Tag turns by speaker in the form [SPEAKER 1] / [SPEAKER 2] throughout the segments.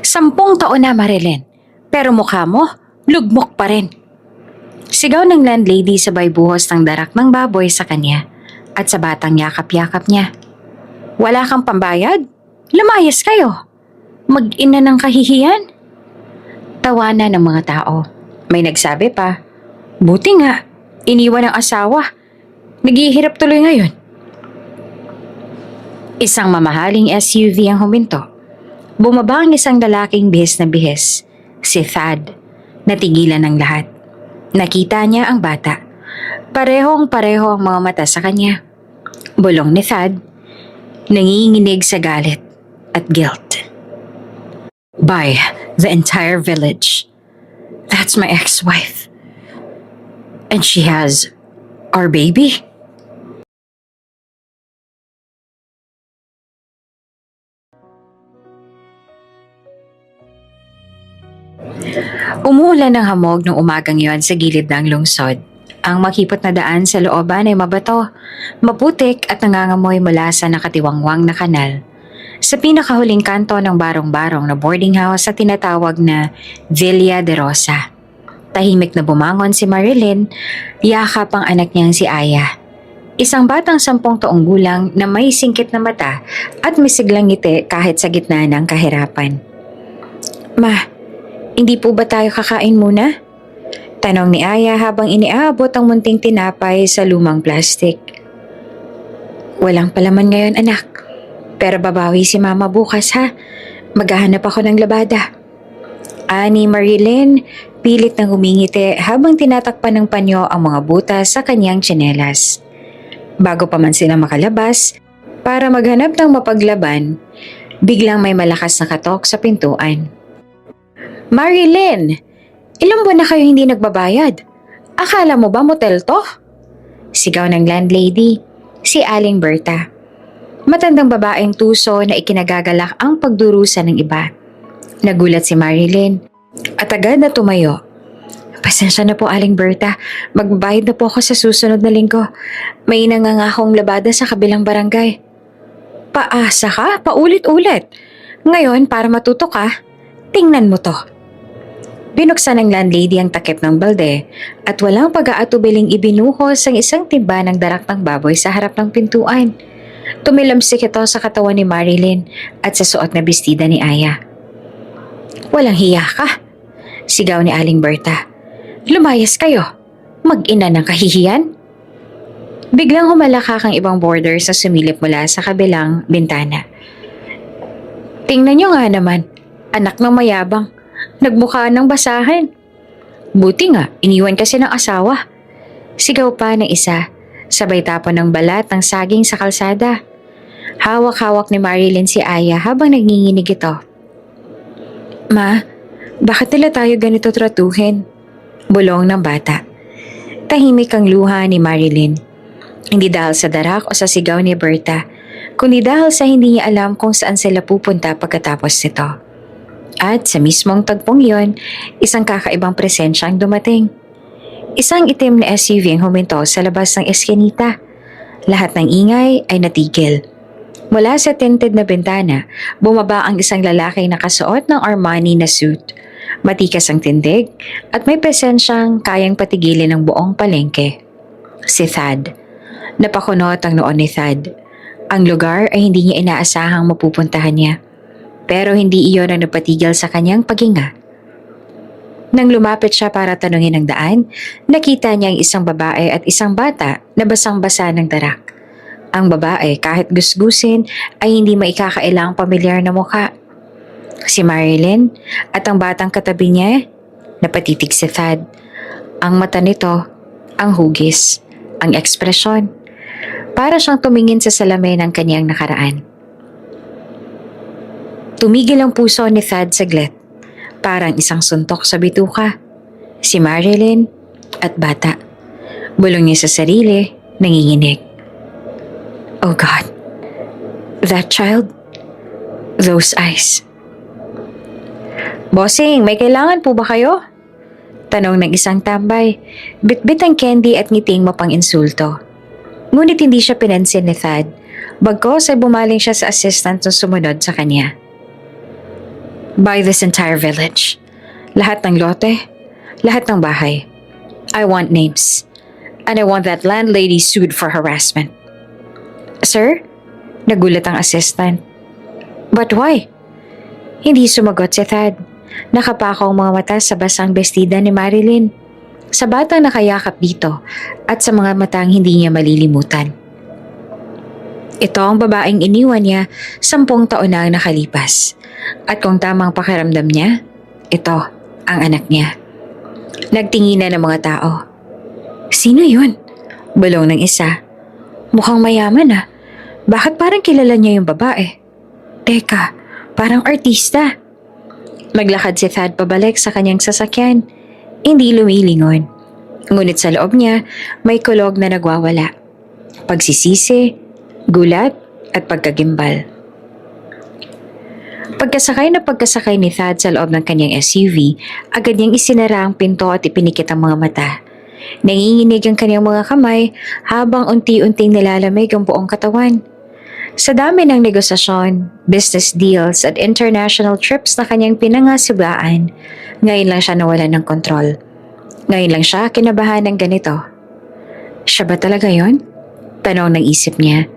[SPEAKER 1] 10 taon na, Marilyn. Pero mukha mo, lugmok pa rin. Sigaw ng landlady sabay buhos ng darak ng baboy sa kanya at sa batang yakap-yakap niya. Wala kang pambayad? Lumayas kayo. Mag-ina ng kahihiyan. Tawanan ng mga tao. May nagsabi pa, buti nga, iniwan ng asawa. Naghihirap tuloy ngayon. Isang mamahaling SUV ang huminto. Bumaba ang isang lalaking bihis na bihis, si Thad. Natigilan ng lahat. Nakita niya ang bata. Parehong-pareho ang mga mata sa kanya. Bulong ni Thad, nanginginig sa galit at guilt. By the entire village. That's my ex-wife. And she has our baby? Umuulan ng hamog nung umagang yon sa gilid ng lungsod. Ang makipot na daan sa looban ay mabato, maputik at nangangamoy mula sa nakatiwangwang na kanal. Sa pinakahuling kanto ng barong-barong na boarding house sa tinatawag na Villa de Rosa. Tahimik na bumangon si Marilyn, yakap ang anak niyang si Aya. Isang batang 10 taong gulang na may singkit na mata at may siglang ngiti kahit sa gitna ng kahirapan. Ma, hindi po ba tayo kakain muna? Tanong ni Aya habang iniaabot ang munting tinapay sa lumang plastik. Walang palaman ngayon, anak. Pero babawi si Mama bukas, ha? Maghahanap ako ng labada. Ani Marilyn, pilit na humingiti habang tinatakpan ng panyo ang mga butas sa kanyang tsinelas. Bago pa man sila makalabas, para maghanap ng mapaglaban, biglang may malakas na katok sa pintuan. Marilyn! Ilang buwan na kayo hindi nagbabayad? Akala mo ba motel to? Sigaw ng landlady, si Aling Berta. Matandang babaeng tuso na ikinagagalak ang pagdurusa ng iba. Nagulat si Marilyn at agad na tumayo. Pasensya na po, Aling Berta. Magbabayad na po ako sa susunod na linggo. May nangangakong labada sa kabilang barangay. Paasa ka? Paulit-ulit. Ngayon, para matuto ka, tingnan mo to. Binuksan ng landlady ang takip ng balde at walang pag-aatubiling ibinuhos ang isang timba ng darak ng baboy sa harap ng pintuan. Tumilamsik ito sa katawan ni Marilyn at sa suot na bestida ni Aya. Walang hiya ka, sigaw ni Aling Berta. Lumayas kayo, mag-ina ng kahihiyan. Biglang humalakak ang ibang boarder sa sumilip mula sa kabilang bintana. Tingnan nyo nga naman, anak ng mayabang. Nagmukha ng basahan. Buti nga, iniwan kasi ng asawa. Sigaw pa ng isa, sabay tapon ng balat ng saging sa kalsada. Hawak-hawak ni Marilyn si Aya habang nagnginginig ito. Ma, bakit nila tayo ganito tratuhin? Bulong ng bata. Tahimik ang luha ni Marilyn. Hindi dahil sa darak o sa sigaw ni Berta, kundi dahil sa hindi niya alam kung saan sila pupunta pagkatapos nito. At sa mismong tagpong yon, isang kakaibang presensya ang dumating. Isang itim na SUV ang huminto sa labas ng eskinita. Lahat ng ingay ay natigil. Mula sa tinted na bintana, bumaba ang isang lalaki na nakasuot ng Armani na suit. Matikas ang tindig at may presensyang kayang patigilin ng buong palengke. Si Thad. Napakunot ang noon ni Thad. Ang lugar ay hindi niya inaasahang mapupuntahan niya. Pero hindi iyon ang napatigil sa kanyang paghinga. Nang lumapit siya para tanungin ang daan, nakita niya ang isang babae at isang bata na basang-basa ng darak. Ang babae, kahit gusgusin, ay hindi maikakailang pamilyar na mukha. Si Marilyn at ang batang katabi niya, napatitig si Thad. Ang mata nito, ang hugis, ang ekspresyon. Para siyang tumingin sa salamin ng kanyang nakaraan. Tumigil ang puso ni Thad saglit, parang isang suntok sa bituka. Si Marilyn at bata. Bulong niya sa sarili, nanginginig. Oh God, that child, those eyes. Bossing, may kailangan po ba kayo? Tanong ng isang tambay, bitbit ang candy at ngiting mapang-insulto. Ngunit hindi siya pinansin ni Thad, bagkos ay bumaling siya sa assistant na sumunod sa kanya. Buy this entire village. Lahat ng lote, lahat ng bahay. I want names. And I want that landlady sued for harassment. Sir? Nagulat ang assistant. But why? Hindi sumagot si Thad. Nakapakaw ang mga mata sa basang bestida ni Marilyn. Sa batang nakayakap dito at sa mga matang hindi niya malilimutan. Ito ang babaeng iniwan niya 10 taon na ang nakalipas. At kung tamang pakiramdam niya, ito ang anak niya. Nagtinginan ng mga tao. Sino yun? Bulong ng isa. Mukhang mayaman ah. Bakit parang kilala niya yung babae? Teka, parang artista. Maglakad si Thad pabalik sa kanyang sasakyan. Hindi lumilingon. Ngunit sa loob niya, may kulog na nagwawala. Pagsisisi, gulat, at pagkagimbal. Pagkasakay ni Thad sa loob ng kanyang SUV, agad niyang isinara ang pinto at ipinikit ang mga mata. Nanginginig ang kanyang mga kamay habang unti-unting nilalamig ang buong katawan. Sa dami ng negosasyon, business deals at international trips na kanyang pinangasiwaan, ngayon lang siya nawalan ng kontrol. Ngayon lang siya kinabahan ng ganito. Siya ba talaga yon? Tanong ng isip niya.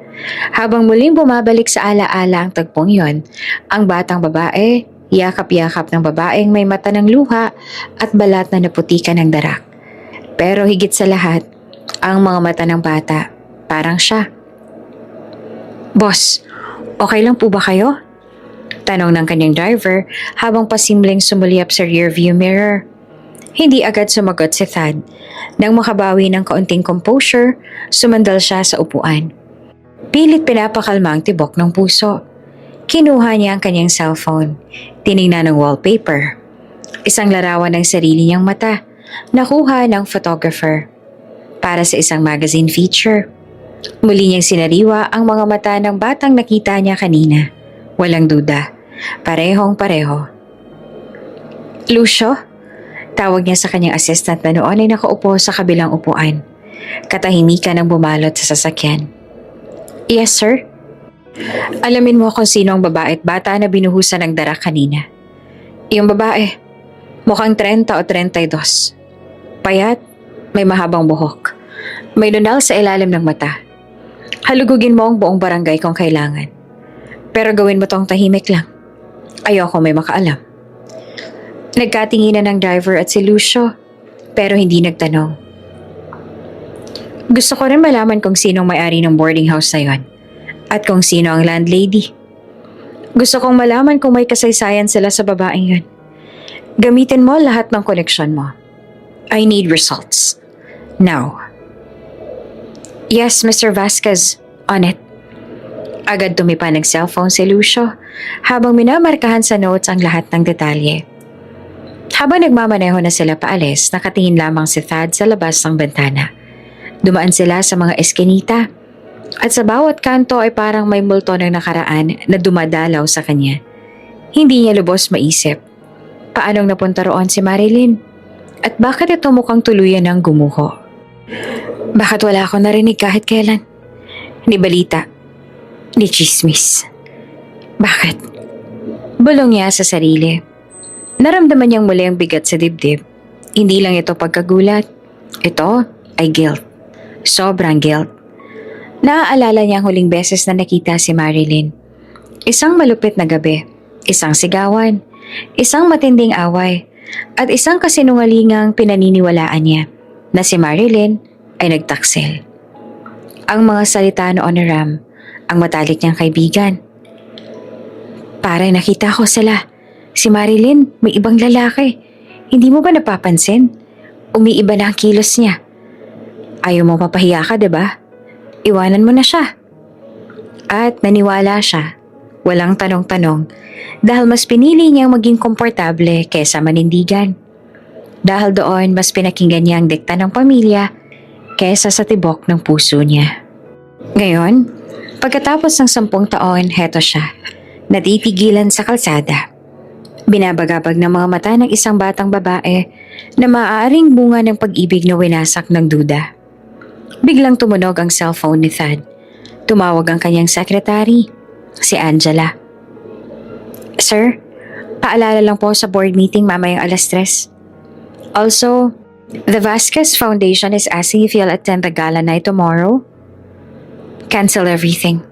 [SPEAKER 1] Habang muling bumabalik sa alaala ang tagpong yon, ang batang babae, yakap-yakap ng babaeng may mata ng luha at balat na naputikan ng darak. Pero higit sa lahat, ang mga mata ng bata, parang siya. Boss, okay lang po ba kayo? Tanong ng kanyang driver habang pasimpleng sumulyap sa rearview mirror. Hindi agad sumagot si Thad. Nang makabawi ng kaunting composure, sumandal siya sa upuan. Pilit pinapakalma ang tibok ng puso. Kinuha niya ang kanyang cellphone. Tinignan ng wallpaper. Isang larawan ng sarili niyang mata. Nakuha ng photographer. Para sa isang magazine feature. Muli niyang sinariwa ang mga mata ng batang nakita niya kanina. Walang duda. Parehong-pareho. Lucio? Tawag niya sa kanyang assistant na noon ay nakaupo sa kabilang upuan. Katahimikan ang bumalot sa sasakyan. Yes, sir? Alamin mo kung sino ang babae at bata na binuhusan ng darak kanina. Yung babae, mukhang 30 o 32. Payat, may mahabang buhok. May nunal sa ilalim ng mata. Halugugin mo ang buong barangay kung kailangan. Pero gawin mo tong tahimik lang. Ayoko may makaalam. Nagkatinginan ng driver at si Lucio, pero hindi nagtanong. Gusto ko rin malaman kung sinong may-ari ng boarding house na yon at kung sino ang landlady. Gusto kong malaman kung may kasaysayan sila sa babaeng yun. Gamitin mo lahat ng koneksyon mo. I need results. Now. Yes, Mr. Vasquez. On it. Agad tumipa ng cellphone si Lucio habang minamarkahan sa notes ang lahat ng detalye. Habang nagmamaneho na sila paalis, nakatingin lamang si Thad sa labas ng bintana. Dumaan sila sa mga eskinita at sa bawat kanto ay parang may multo ng nakaraan na dumadalaw sa kanya. Hindi niya lubos maisip. Paanong napunta roon si Marilyn? At bakit ito mukhang tuluyan ng gumuho? Bakit wala akong narinig kahit kailan? Ni balita, ni chismis. Bakit? Bulong niya sa sarili. Naramdaman niyang muli ang bigat sa dibdib. Hindi lang ito pagkagulat. Ito ay guilt. Sobrang guilt. Naaalala niya ang huling beses na nakita si Marilyn. Isang malupit na gabi, isang sigawan, isang matinding away, at isang kasinungalingang pinaniniwalaan niya na si Marilyn ay nagtaksil. Ang mga salita noon ni Ram, ang matalik niyang kaibigan. Parang nakita ko sila. Si Marilyn, may ibang lalaki. Hindi mo ba napapansin? Umiiba na ang kilos niya. Ayaw mo mapahiya ka, diba? Iwanan mo na siya. At naniwala siya. Walang tanong-tanong. Dahil mas pinili niyang maging komportable kaysa manindigan. Dahil doon, mas pinakinggan niya ang dikta ng pamilya kaysa sa tibok ng puso niya. Ngayon, pagkatapos ng 10 taon, heto siya. Natitigilan sa kalsada. Binabagabag ng mga mata ng isang batang babae na maaaring bunga ng pag-ibig na winasak ng duda. Biglang tumunog ang cellphone ni Thad. Tumawag ang kanyang sekretary, si Angela. Sir, Paalala lang po sa board meeting mamayang 3:00. Also, the Vasquez Foundation is asking if you'll attend the gala night tomorrow. Cancel everything.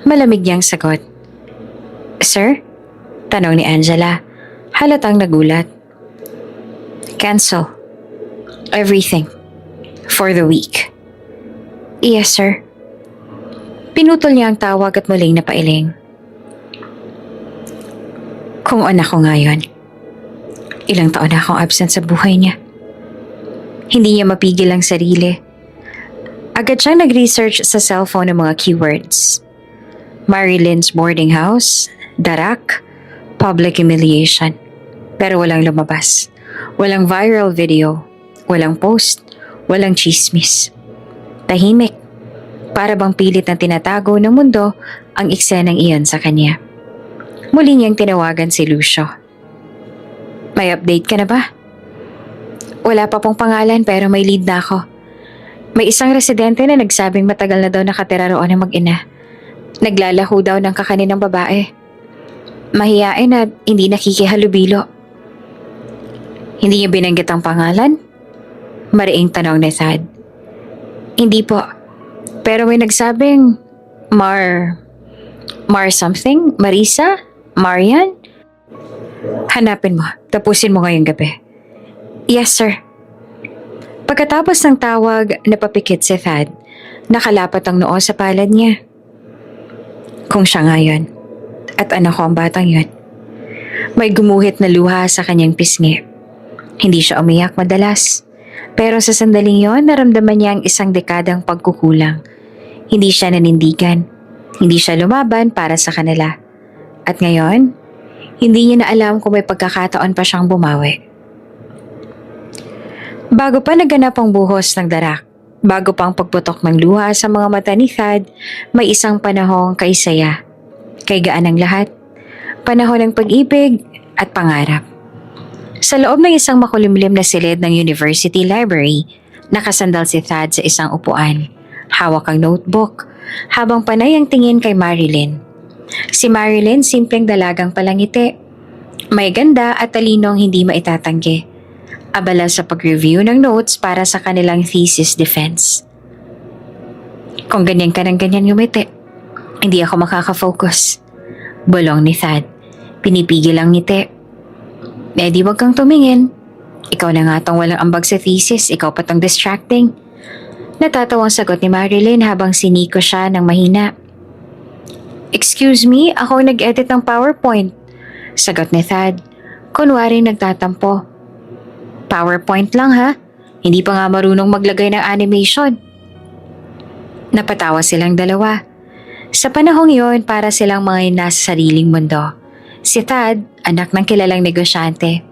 [SPEAKER 1] Malamig niyang sagot. Sir? Tanong ni Angela. Halatang nagulat. Cancel. Everything. For the week. Yes, sir. Pinutol niya ang tawag at muling napailing. Kung anak ko ngayon, ilang taon na akong absent sa buhay niya. Hindi niya mapigil ang sarili. Agad siyang nag-research sa cellphone ng mga keywords. Marilyn's boarding house, darak, public humiliation. Pero walang lumabas. Walang viral video. Walang post. Walang chismis. Tahimik. Para bang pilit na tinatago ng mundo ang eksenang iyon sa kanya. Muli niyang tinawagan si Lucio. May update ka na ba? Wala pa pong pangalan pero may lead na ako. May isang residente na nagsabing matagal na daw nakatira roon ang mag-ina. Naglalaho daw ng kakaninang babae. Mahiyain at hindi nakikihalubilo. Hindi niya binanggit ang pangalan? Mariing tanong ni Thad. Hindi po. Pero may nagsabing Mar something? Marisa? Marian? Hanapin mo. Tapusin mo ngayong gabi. Yes, sir. Pagkatapos ng tawag, napapikit si Thad. Nakalapat ang noo sa palad niya. Kung siya nga yun, at anak ko ang batang yun. May gumuhit na luha sa kanyang pisngi. Hindi siya umiyak madalas. Pero sa sandaling yon, naramdaman niya ang isang dekadang pagkukulang. Hindi siya nanindigan. Hindi siya lumaban para sa kanila. At ngayon, hindi niya na alam kung may pagkakataon pa siyang bumawi. Bago pa naganap ang buhos ng darak, bago pang pagputok ng luha sa mga mata ni Thad, may isang panahong kay saya, kay gaan ng lahat, panahon ng pag-ibig at pangarap. Sa loob ng isang makulimlim na silid ng University Library, nakasandal si Thad sa isang upuan, hawak ang notebook, habang panay ang tingin kay Marilyn. Si Marilyn simpleng dalagang palangiti, may ganda at talinong hindi maitatanggi. Abala sa pag-review ng notes para sa kanilang thesis defense. Kung ganyan ka ng ganyan ngumiti, hindi ako makaka-focus. Bulong ni Thad. Pinipigil ang ngiti. Di wag kang tumingin. Ikaw na nga tong walang ambag sa thesis, ikaw pa tong distracting. Natatawang sagot ni Marilyn habang siniko siya ng mahina. Excuse me, ako nag-edit ng PowerPoint. Sagot ni Thad. Kunwari nagtatampo. PowerPoint lang ha? Hindi pa nga marunong maglagay ng animation. Napatawa silang dalawa. Sa panahong yon, para silang mga nasa sariling mundo. Si Thad, anak ng kilalang negosyante.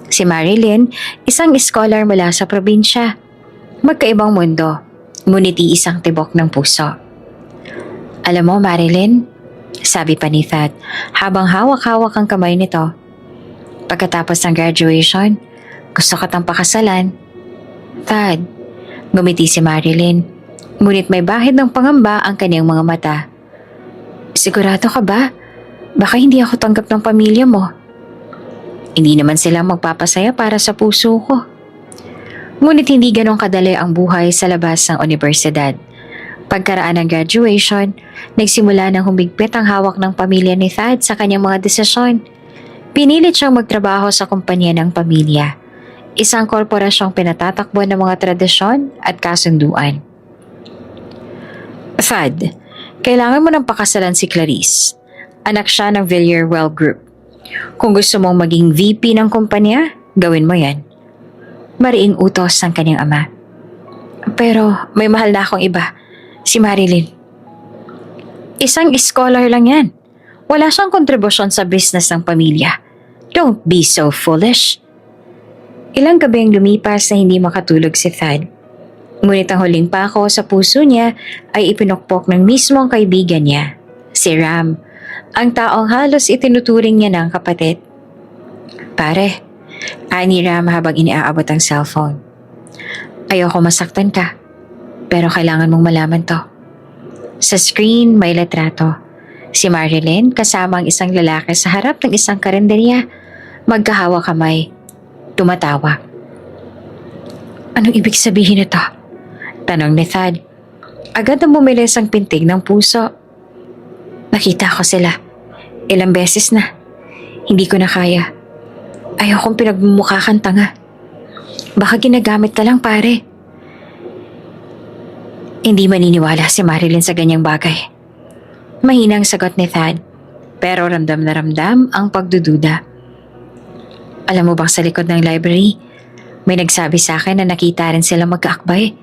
[SPEAKER 1] Si Marilyn, isang scholar mula sa probinsya. Magkaibang mundo, ngunit isang tibok ng puso. Alam mo, Marilyn, sabi pa ni Thad habang hawak-hawak ang kamay nito. Pagkatapos ng graduation, gusto ka tang pakasalan. Thad, gumiti si Marilyn. Ngunit may bahid ng pangamba ang kanyang mga mata. Sigurado ka ba? Baka hindi ako tanggap ng pamilya mo. Hindi naman sila magpapasaya para sa puso ko. Ngunit hindi ganong kadali ang buhay sa labas ng universidad. Pagkaraan ng graduation, nagsimula ng humigpit ang hawak ng pamilya ni Thad sa kanyang mga desisyon. Pinilit siyang magtrabaho sa kumpanya ng pamilya. Isang korporasyong pinatatakbo ng mga tradisyon at kasunduan. Thad, kailangan mo ng pakasalan si Clarice. Anak siya ng Villarreal Group. Kung gusto mong maging VP ng kumpanya, gawin mo yan. Mariing utos ng kanyang ama. Pero may mahal na akong iba, si Marilyn. Isang scholar lang yan. Wala siyang kontribusyon sa business ng pamilya. Don't be so foolish. Ilang gabi ang lumipas na hindi makatulog si Thad. Ngunit ang huling pako sa puso niya ay ipinukpok ng mismong kaibigan niya, si Ram, ang taong halos itinuturing niya ng kapatid. Pare, ani Ram habang iniaabot ang cellphone. Ayoko masaktan ka, pero kailangan mong malaman to. Sa screen may letrato. Si Marilyn kasama ang isang lalaki sa harap ng isang karinderya, magkahawa kamay, tumatawa. Anong ibig sabihin nito? Tanong ni Thad. Agad na bumilis ang pintig ng puso. Nakita ko sila. Ilang beses na. Hindi ko na kaya. Ayokong pinagmumukha kang tanga. Baka ginagamit ka lang, pare. Hindi maniniwala si Marilyn sa ganyang bagay. Mahinang sagot ni Thad, pero ramdam na ramdam ang pagdududa. Alam mo bang sa likod ng library, may nagsabi sa akin na nakita rin sila magkaakbay.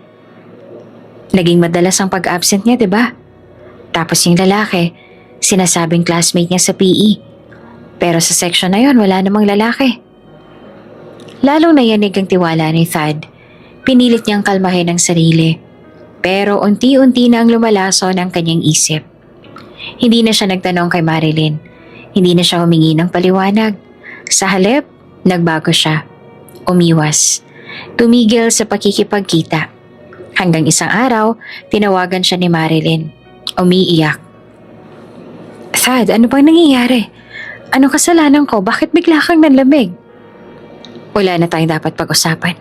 [SPEAKER 1] Naging madalas ang pag-absent niya, 'di ba? Tapos yung lalaki, sinasabing classmate niya sa PE. Pero sa section na yon, wala namang lalaki. Lalong nayanig ang tiwala ni Thad. Pinilit niyang kalmahin ang sarili. Pero unti-unti na ang lumalason ang kanyang isip. Hindi na siya nagtanong kay Marilyn. Hindi na siya humingi ng paliwanag. Sa halip, nagbago siya. Umiwas. Tumigil sa pakikipagkita. Hanggang isang araw, tinawagan siya ni Marilyn. Umiiyak. Thad, ano bang nangyayari? Anong kasalanan ko? Bakit bigla kang nanlamig? Wala na tayong dapat pag-usapan.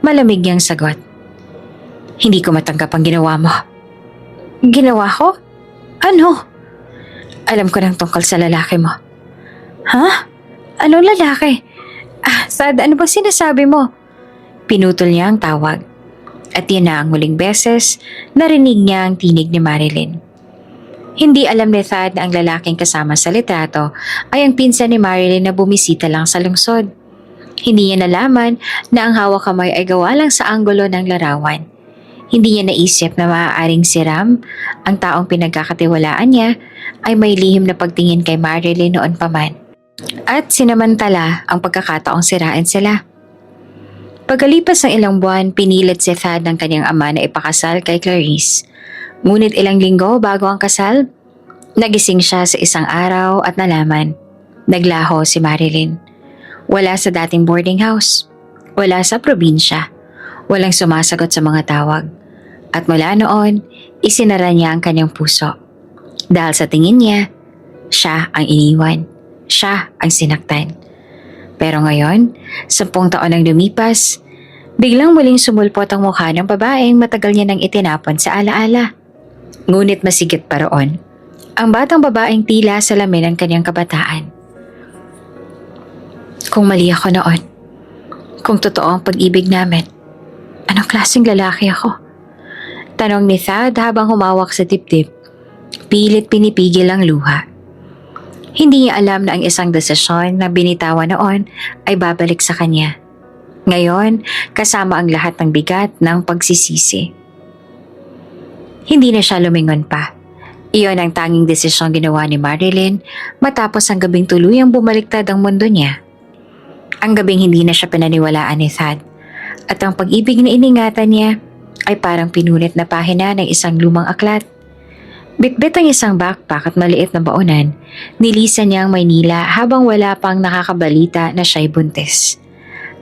[SPEAKER 1] Malamig niyang sagot. Hindi ko matanggap ang ginawa mo. Ginawa ko? Ano? Alam ko nang tungkol sa lalaki mo. Ha? Anong lalaki? Thad, ano bang sinasabi mo? Pinutol niya ang tawag. At yan na ang huling beses narinig niya ang tinig ni Marilyn. Hindi alam ni Thad na ang lalaking kasama sa litrato ay ang pinsan ni Marilyn na bumisita lang sa lungsod. Hindi niya nalaman na ang hawak kamay ay gawa lang sa anggulo ng larawan. Hindi niya naisip na maaaring si Ram, ang taong pinagkakatiwalaan niya, ay may lihim na pagtingin kay Marilyn noon pa man. At sinamantala ang pagkakataong sirain sila. Pagkalipas ng ilang buwan, pinilit si Thad ng kanyang ama na ipakasal kay Clarice. Ngunit ilang linggo bago ang kasal, nagising siya sa isang araw at nalaman. Naglaho si Marilyn. Wala sa dating boarding house. Wala sa probinsya. Walang sumasagot sa mga tawag. At mula noon, isinara niya ang kanyang puso. Dahil sa tingin niya, siya ang iniwan. Siya ang sinaktan. Pero ngayon, 10 taon ang lumipas, biglang muling sumulpot ang mukha ng babaeng matagal niya nang itinapon sa alaala. Ngunit masigit pa roon, ang batang babaeng tila salamin ng kanyang kabataan. Kung mali ako noon, kung totoo ang pag-ibig namin, anong klaseng lalaki ako? Tanong ni Thad habang humawak sa dibdib. Pilit pinipigil ang luha. Hindi niya alam na ang isang desisyon na binitawan noon ay babalik sa kanya. Ngayon, kasama ang lahat ng bigat ng pagsisisi. Hindi na siya lumingon pa. Iyon ang tanging desisyon ginawa ni Marilyn matapos ang gabing tuluyang bumaliktad ang mundo niya. Ang gabing hindi na siya pinaniwalaan ni Thad. At ang pag-ibig na iningatan niya ay parang pinulit na pahina ng isang lumang aklat. Bitbit ang isang backpack at maliit na baonan, nilisan niya ang Maynila habang wala pang nakakabalita na siya'y buntis.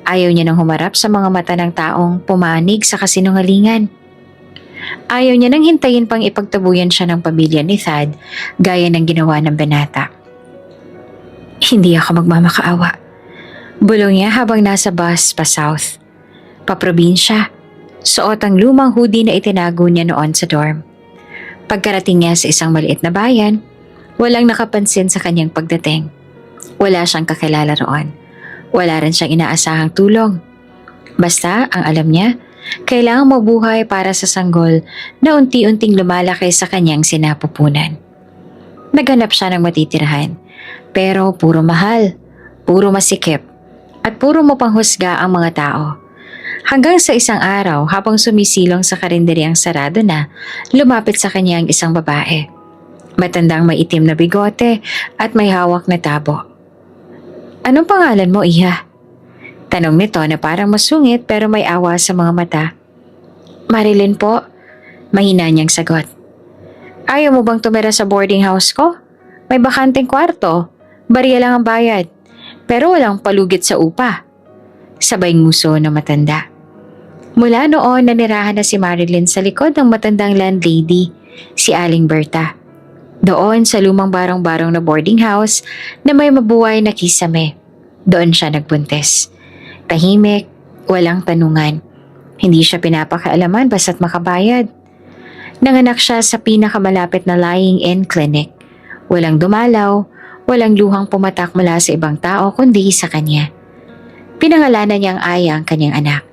[SPEAKER 1] Ayaw niya nang humarap sa mga mata ng taong pumanig sa kasinungalingan. Ayaw niya nang hintayin pang ipagtabuyan siya ng pamilya ni Thad gaya ng ginawa ng binata. Hindi ako magmamakaawa. Bulong niya habang nasa bus pa south. Paprobinsya, suot ang lumang hoodie na itinago niya noon sa dorm. Pagkarating niya sa isang maliit na bayan, walang nakapansin sa kanyang pagdating. Wala siyang kakilala roon. Wala rin siyang inaasahang tulong. Basta, ang alam niya, kailangang mabuhay para sa sanggol na unti-unting lumalaki sa kanyang sinapupunan. Naghanap siya ng matitirahan, pero puro mahal, puro masikip, at puro mapanghusga ang mga tao. Hanggang sa isang araw, habang sumisilong sa karinderyang sarado na, lumapit sa kanya ang isang babae. Matandang may itim na bigote at may hawak na tabo. Anong pangalan mo, Iha? Tanong nito na parang masungit pero may awa sa mga mata. Marilyn po, mahina niyang sagot. Ayaw mo bang tumira sa boarding house ko? May bakanteng kwarto, barya lang ang bayad, pero walang palugit sa upa. Sabay nguso ng matanda. Mula noon, nanirahan na si Marilyn sa likod ng matandang landlady, si Aling Berta. Doon sa lumang barong-barong na boarding house na may mabuhay na kisame. Doon siya nagbuntis. Tahimik, walang tanungan. Hindi siya pinapakialaman basta't makabayad. Nanganak siya sa pinakamalapit na lying-in clinic. Walang dumalaw, walang luhang pumatak mula sa ibang tao kundi sa kanya. Pinangalanan niyang Aya ang kanyang anak.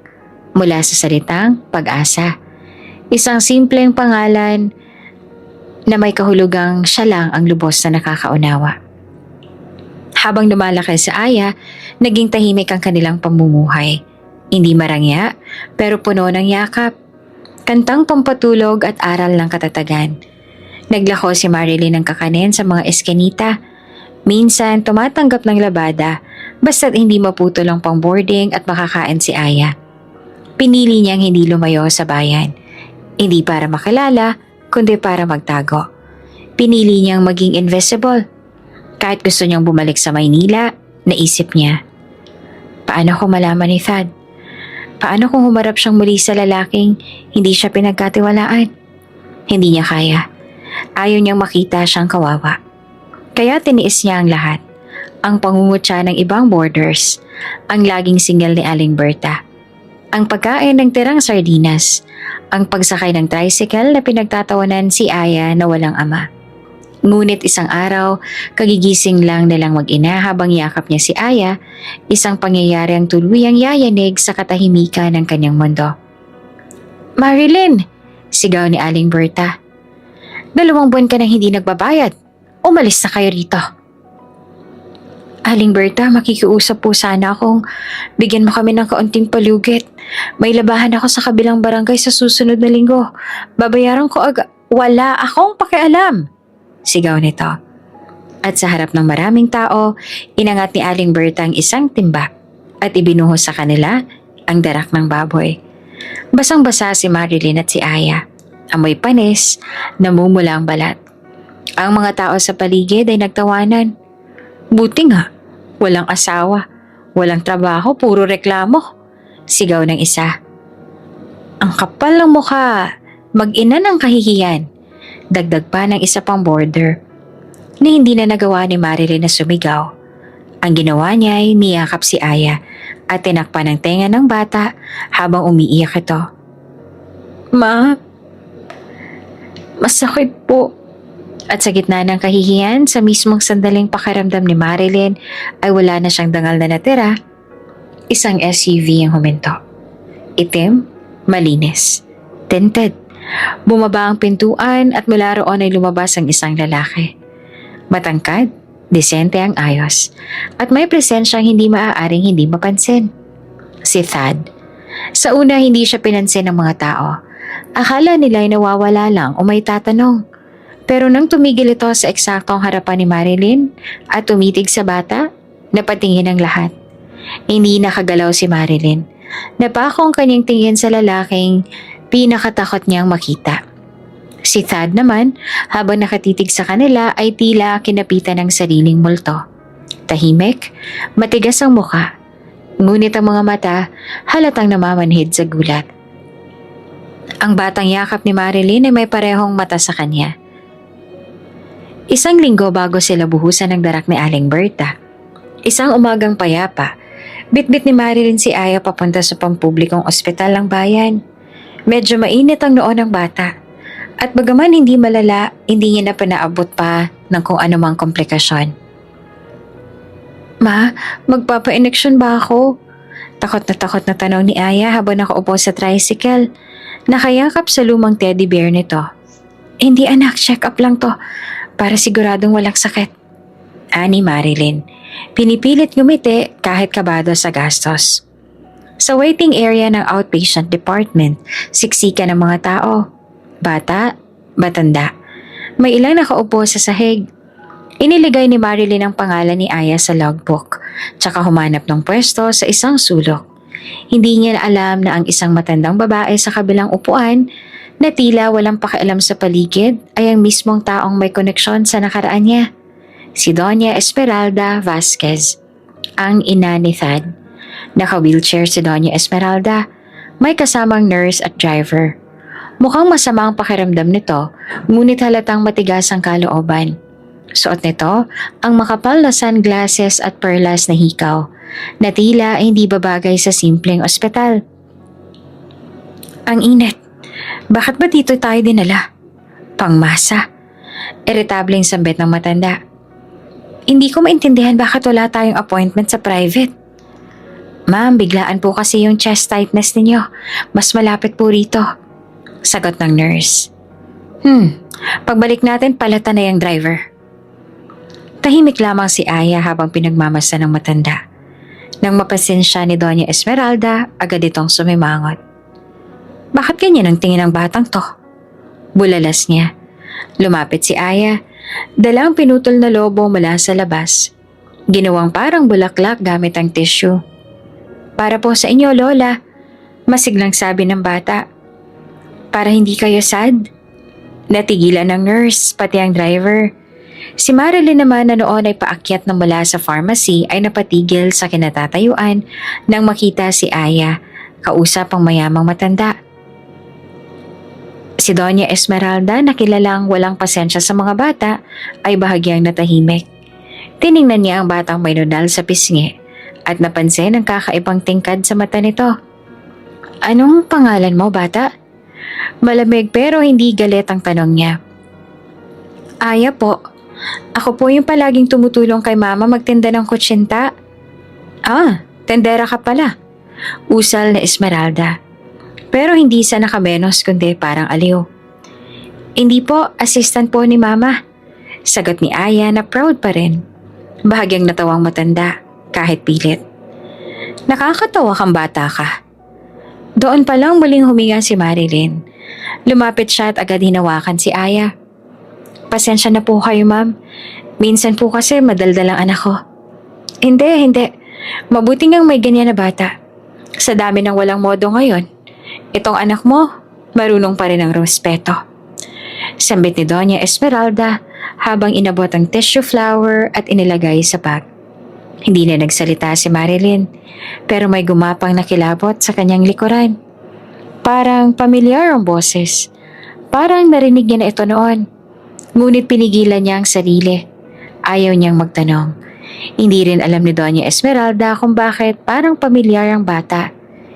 [SPEAKER 1] Mula sa salitang pag-asa. Isang simpleng pangalan na may kahulugang siya lang ang lubos na nakakaunawa. Habang lumalaki si Aya, naging tahimik ang kanilang pamumuhay. Hindi marangya, pero puno ng yakap. Kantang pampatulog at aral ng katatagan. Naglako si Marilyn ng kakanin sa mga eskinita. Minsan tumatanggap ng labada basta't hindi maputol ang pang-boarding at makakain si Aya. Pinili niyang hindi lumayo sa bayan. Hindi para makilala, kundi para magtago. Pinili niyang maging invisible. Kahit gusto niyang bumalik sa Maynila, naisip niya. Paano kung malaman ni Thad? Paano kung humarap siyang muli sa lalaking hindi siya pinagkatiwalaan? Hindi niya kaya. Ayaw niyang makita siyang kawawa. Kaya tiniis niya ang lahat. Ang pangungutya ng ibang boarders, ang laging single ni Aling Berta, ang pagkain ng tirang sardinas, ang pagsakay ng tricycle na pinagtatawanan si Aya na walang ama. Ngunit isang araw, kagigising lang nilang mag-ina habang yakap niya si Aya, isang pangyayari ang tuluyang yayanig sa katahimikan ng kanyang mundo. Marilyn! Sigaw ni Aling Berta. 2 buwan ka nang hindi nagbabayad. Umalis na kayo rito. Aling Berta, makikiusap po sana akong bigyan mo kami ng kaunting palugit. May labahan ako sa kabilang barangay sa susunod na linggo. Babayaran ko Wala akong pakialam! Sigaw nito. At sa harap ng maraming tao, inangat ni Aling Berta ang isang timba at ibinuhos sa kanila ang darak ng baboy. Basang-basa si Marilyn at si Aya. Amoy panis, namumula ang balat. Ang mga tao sa paligid ay nagtawanan. Buti nga, walang asawa, walang trabaho, puro reklamo. Sigaw ng isa. Ang kapal ng mukha, mag-ina ng kahihiyan. Dagdag pa ng isa pang boarder. Ni hindi na nagawa ni Marilyn na sumigaw. Ang ginawa niya ay niyakap si Aya at tinakpan ng tenga ng bata habang umiiyak ito. Ma, masakit po. At sa gitna ng kahihiyan, sa mismong sandaling pakiramdam ni Marilyn ay wala na siyang dangal na natira. Isang SUV ang huminto. Itim, malinis, tinted. Bumaba ang pintuan at mula roon ay lumabas ang isang lalaki. Matangkad, desente ang ayos, at may presensyang hindi maaaring hindi mapansin. Si Thad. Sa una hindi siya pinansin ng mga tao. Akala nila ay nawawala lang o may tatanong. Pero nang tumigil ito sa eksaktong harapan ni Marilyn at tumitig sa bata, napatingin ang lahat. Hindi nakagalaw si Marilyn. Napako ang kanyang tingin sa lalaking pinakatakot niyang makita. Si Thad naman, habang nakatitig sa kanila ay tila kinapitan ng sariling multo. Tahimik, matigas ang muka, ngunit ang mga mata halatang namamanhid sa gulat. Ang batang yakap ni Marilyn ay may parehong mata sa kanya. Isang linggo bago sila buhusan ng darak ni Aling Berta. Isang umagang payapa, bitbit ni Marilyn si Aya papunta sa pampublikong ospital ng bayan. Medyo mainit ang noo ng bata. At bagaman hindi malala, hindi niya na panaabot pa ng kung anumang komplikasyon. Ma, magpapa-injection ba ako? Takot na tanong ni Aya habang nakaupo sa tricycle. Nakayakap sa lumang teddy bear nito. Hindi anak, check up lang to. Para siguradong walang sakit. Ani Marilyn. Pinipilit ngumiti kahit kabado sa gastos. Sa waiting area ng outpatient department, siksika ng mga tao. Bata, matanda. May ilang nakaupo sa sahig. Iniligay ni Marilyn ang pangalan ni Aya sa logbook, tsaka humanap ng pwesto sa isang sulok. Hindi niya alam na ang isang matandang babae sa kabilang upuan na tila walang pakialam sa paligid ay ang mismong taong may koneksyon sa nakaraan niya. Si Doña Esmeralda Vasquez, ang ina ni Thad. Naka-wheelchair si Doña Esmeralda, may kasamang nurse at driver. Mukhang masama ang pakiramdam nito, ngunit halatang matigas ang kalooban. Suot nito ang makapal na sunglasses at perlas na hikaw, na tila ay hindi babagay sa simpleng ospital. Ang init. Bakit ba dito tayo dinala? Pangmasa. Iritableng sambit ng matanda. Hindi ko maintindihan bakit wala tayong appointment sa private. Ma'am, biglaan po kasi yung chest tightness ninyo. Mas malapit po rito. Sagot ng nurse. Pagbalik natin palata na yung driver. Tahimik lamang si Aya habang pinagmamasa ng matanda. Nang mapansin siya ni Doña Esmeralda, agad itong sumimangot. Bakit ganyan ang tingin ng batang to? Bulalas niya. Lumapit si Aya, dala ang pinutol na lobo mula sa labas. Ginawang parang bulaklak gamit ang tissue. Para po sa inyo, Lola, masiglang sabi ng bata. Para hindi kayo sad? Natigilan ng nurse, pati ang driver. Si Marilyn naman na noon ay paakyat na mula sa pharmacy ay napatigil sa kinatatayuan nang makita si Aya, kausap ang mayamang matanda. Si Doña Esmeralda na kilalang walang pasensya sa mga bata ay bahagyang natahimik. Tiningnan niya ang batang may nodal sa pisngi at napansin ang kakaibang tingkad sa mata nito. Anong pangalan mo, bata? Malamig pero hindi galit ang tanong niya. Aya po. Ako po yung palaging tumutulong kay mama magtinda ng kutsinta. Tendera ka pala. Usal na Esmeralda. Pero hindi sa nakamenos kundi parang aliw. Hindi po, assistant po ni mama. Sagot ni Aya na proud pa rin. Bahagyang natawang matanda, kahit pilit. Nakakatawa kang bata ka. Doon pa lang muling huminga si Marilyn. Lumapit siya at agad hinawakan si Aya. Pasensya na po kayo, ma'am. Minsan po kasi madaldal ang anak ko. Hindi. Mabuti ngang may ganyan na bata. Sa dami ng walang modo ngayon, itong anak mo, marunong pa rin ang respeto. Sambit ni Doña Esmeralda habang inabot ang tissue flower at inilagay sa bag. Hindi na nagsalita si Marilyn, pero may gumapang na kilabot sa kanyang likuran. Parang pamilyar ang boses. Parang narinig niya na ito noon. Ngunit pinigilan niya ang sarili. Ayaw niyang magtanong. Hindi rin alam ni Doña Esmeralda kung bakit parang pamilyar ang bata.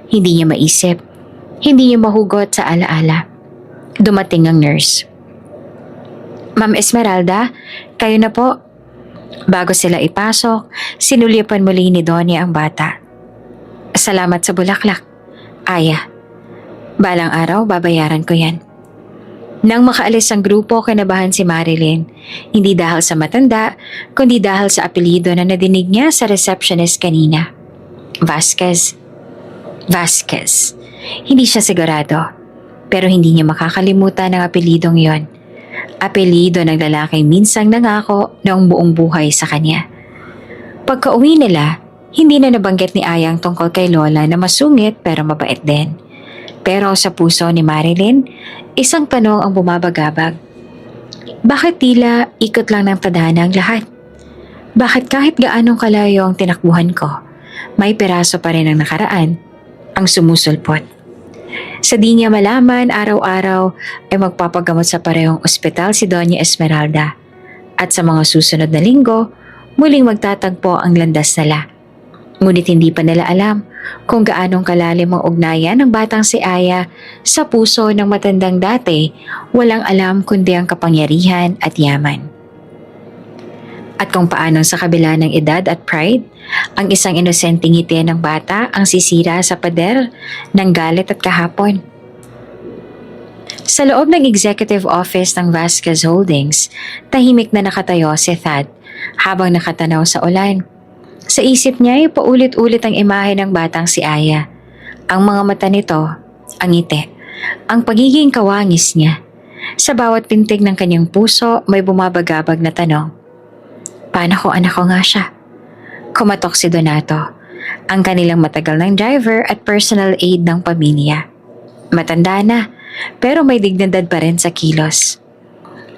[SPEAKER 1] Hindi niya maisip. Hindi niya mahugot sa alaala. Dumating ang nurse. Ma'am Esmeralda, kayo na po. Bago sila ipasok, sinulyapan muli ni Doña ang bata. Salamat sa bulaklak. Aya, balang araw babayaran ko yan. Nang makaalis ang grupo, kinabahan si Marilyn. Hindi dahil sa matanda, kundi dahil sa apelyido na nadinig niya sa receptionist kanina. Vasquez. Hindi siya sigurado, pero hindi niya makakalimutan ang apelyidong yon. Apelyido ng lalaking minsang nangako noong buong buhay sa kanya. Pagka-uwi nila, hindi na nabanggit ni Ayang tungkol kay Lola na masungit pero mabait din. Pero sa puso ni Marilyn, isang tanong ang bumabagabag. Bakit tila ikot lang ng tadhana ang lahat? Bakit kahit gaanong kalayo ang tinakbuhan ko, may piraso pa rin ang nakaraan, ang sumusulpot? Sa di niya malaman, araw-araw ay magpapagamot sa parehong ospital si Doña Esmeralda. At sa mga susunod na linggo, muling magtatagpo ang landas nila. Ngunit hindi pa nila alam kung gaanong kalalim ang ugnayan ng batang si Aya sa puso ng matandang dati, walang alam kundi ang kapangyarihan at yaman. At kung paanong sa kabila ng edad at pride, ang isang inosenteng ngiti ng bata ang sisira sa pader ng galit at kahapon. Sa loob ng executive office ng Vasquez Holdings, tahimik na nakatayo si Thad habang nakatanaw sa ulan. Sa isip niya ay paulit-ulit ang imahe ng batang si Aya. Ang mga mata nito, ang ngiti, ang pagiging kawangis niya. Sa bawat pintig ng kanyang puso may bumabagabag na tanong. Paano ko anak ko nga siya? Kumatok si Donato, ang kanilang matagal ng driver at personal aide ng pamilya. Matanda na, pero may dignidad pa rin sa kilos.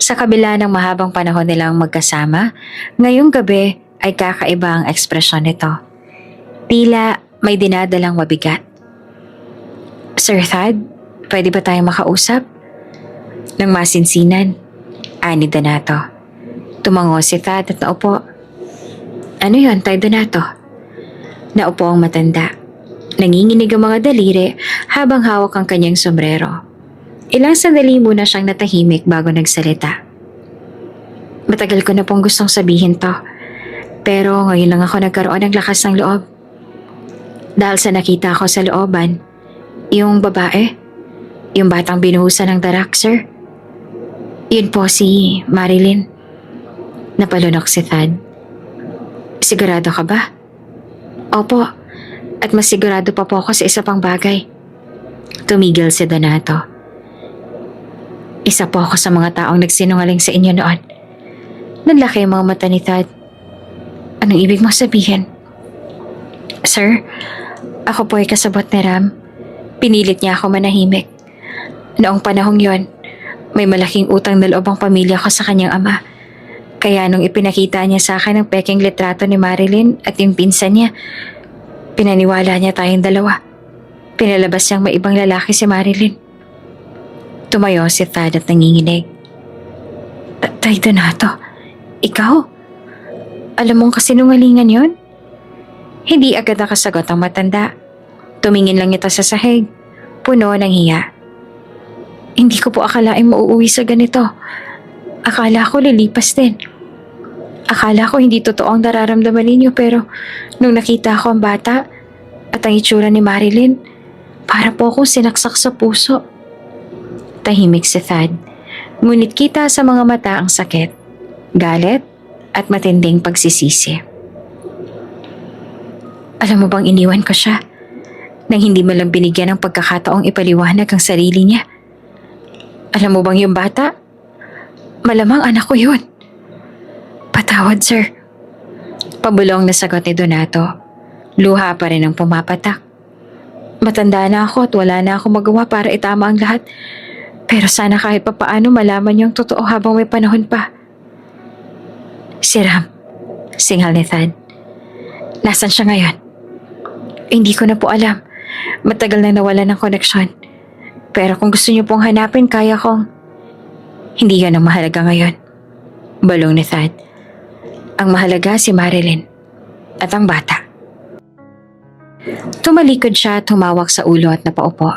[SPEAKER 1] Sa kabila ng mahabang panahon nilang magkasama, ngayong gabi ay kakaiba ang ekspresyon nito. Tila may dinadalang mabigat. Sir Thad, Pwede ba tayong makausap? Nang masinsinan, ani Donato. Tumango si Thad at naupo. Ano yon, Tay Donato? Naupo ang matanda. Nanginginig ang mga daliri habang hawak ang kanyang sombrero. Ilang sandali muna siyang natahimik bago nagsalita. Matagal ko na pong gustong sabihin to, pero ngayon lang ako nagkaroon ng lakas ng loob. Dahil sa nakita ko sa looban, yung babae, yung batang binuhusan ng darak, sir. Yun po si Marilyn. Napalunok si Thad. Sigurado ka ba? Opo, at mas sigurado pa po ako sa isa pang bagay. Tumigil si Donato. Isa po ako sa mga taong nagsinungaling sa inyo noon. Nanlaki ang mga mata ni Thad. Anong ibig mong sabihin? Sir, ako po ay kasabot ni Ram. Pinilit niya ako manahimik. Noong panahong yon, may malaking utang na loob ang pamilya ko sa kanyang ama. Kaya nung ipinakita niya sa akin ang peking litrato ni Marilyn at yung pinsan niya, pinaniwala niya tayong dalawa. Pinalabas niyang may ibang lalaki si Marilyn. Tumayo si Thad at nanginginig. Tay Donato, ikaw? Alam mong kasinungalingan yon? Hindi agad nakasagot ang matanda. Tumingin lang ito sa sahig, puno ng hiya. Hindi ko po akalaing mauuwi sa ganito. Akala ko lilipas din. Akala ko hindi totoo ang nararamdaman ninyo, pero nung nakita ko ang bata at ang itsura ni Marilyn, para po akong sinaksak sa puso. Tahimik si Thad, ngunit kita sa mga mata ang sakit, galit at matinding pagsisisi. Alam mo bang iniwan ko siya nang hindi mo lang binigyan ng pagkakataong ipaliwanag ang sarili niya? Alam mo bang yung bata? Malamang anak ko yun. Patawad, sir. Pabulong na sagot ni Donato. Luha pa rin ang pumapatak. Matanda na ako at wala na ako magawa para itama ang lahat. Pero sana kahit papaano malaman niyo ang totoo habang may panahon pa. Si Ram, singal ni Thad. Nasaan siya ngayon? Hindi ko na po alam. Matagal na nawala ng koneksyon. Pero kung gusto niyo pong hanapin, kaya kong... Hindi yan ang mahalaga ngayon. Balong ni Thad. Ang mahalaga si Marilyn at ang bata. Tumalikod siya at humawak sa ulo at napaupo.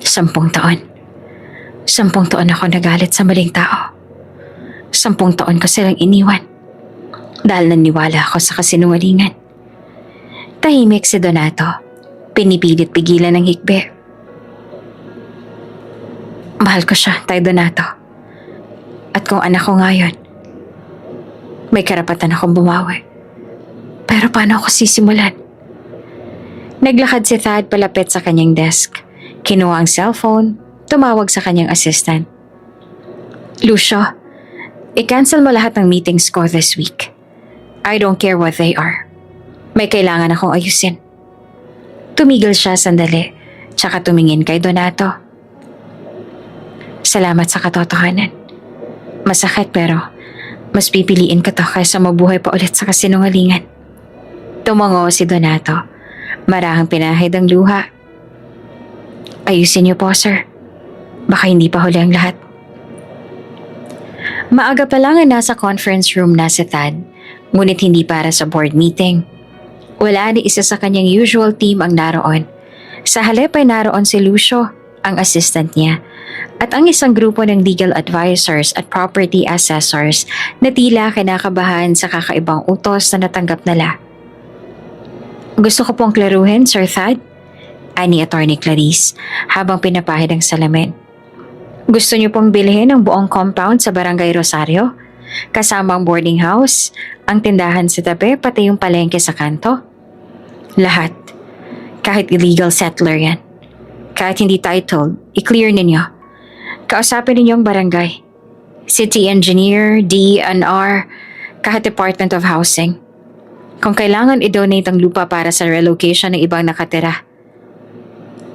[SPEAKER 1] 10 taon. 10 taon ako nagalit sa maling tao. 10 taon ko silang iniwan. Dahil naniwala ako sa kasinungalingan. Tahimik si Donato. Pinipilit pigilan ng hikbi. Mahal ko siya, Tay Donato. At kung anak ko ngayon, may karapatan akong bumawi. Pero paano ako sisimulan? Naglakad si Thad palapit sa kanyang desk. Kinuha ang cellphone, tumawag sa kanyang assistant. Lucio, i-cancel mo lahat ng meetings ko this week. I don't care what they are. May kailangan akong ayusin. Tumigil siya sandali, tsaka tumingin kay Donato. Salamat sa katotohanan. Masakit pero mas pipiliin ko to kaysa mabuhay pa ulit sa kasinungalingan. Tumango si Donato. Marahang pinahid ang luha. Ayusin niyo po, sir. Baka hindi pa huli ang lahat. Maaga pa lang nasa conference room na si Thad, ngunit hindi para sa board meeting. Wala ni isa sa kanyang usual team ang naroon. Sa halip ay naroon si Lucio, ang assistant niya, at ang isang grupo ng legal advisors at property assessors na tila kinakabahan sa kakaibang utos na natanggap nila. Gusto ko pong klaruhin, Sir Thad, ani Attorney Clarice habang pinapahid ang salamin. Gusto niyo pong bilhin ang buong compound sa Barangay Rosario? Kasama ang boarding house, ang tindahan sa tabi, pati yung palengke sa kanto? Lahat. Kahit illegal settler yan. Kahit hindi titled, i-clear ninyo. Kausapin ninyo ang barangay, city engineer, DNR, kahit Department of Housing. Kung kailangan i-donate ang lupa para sa relocation ng ibang nakatira.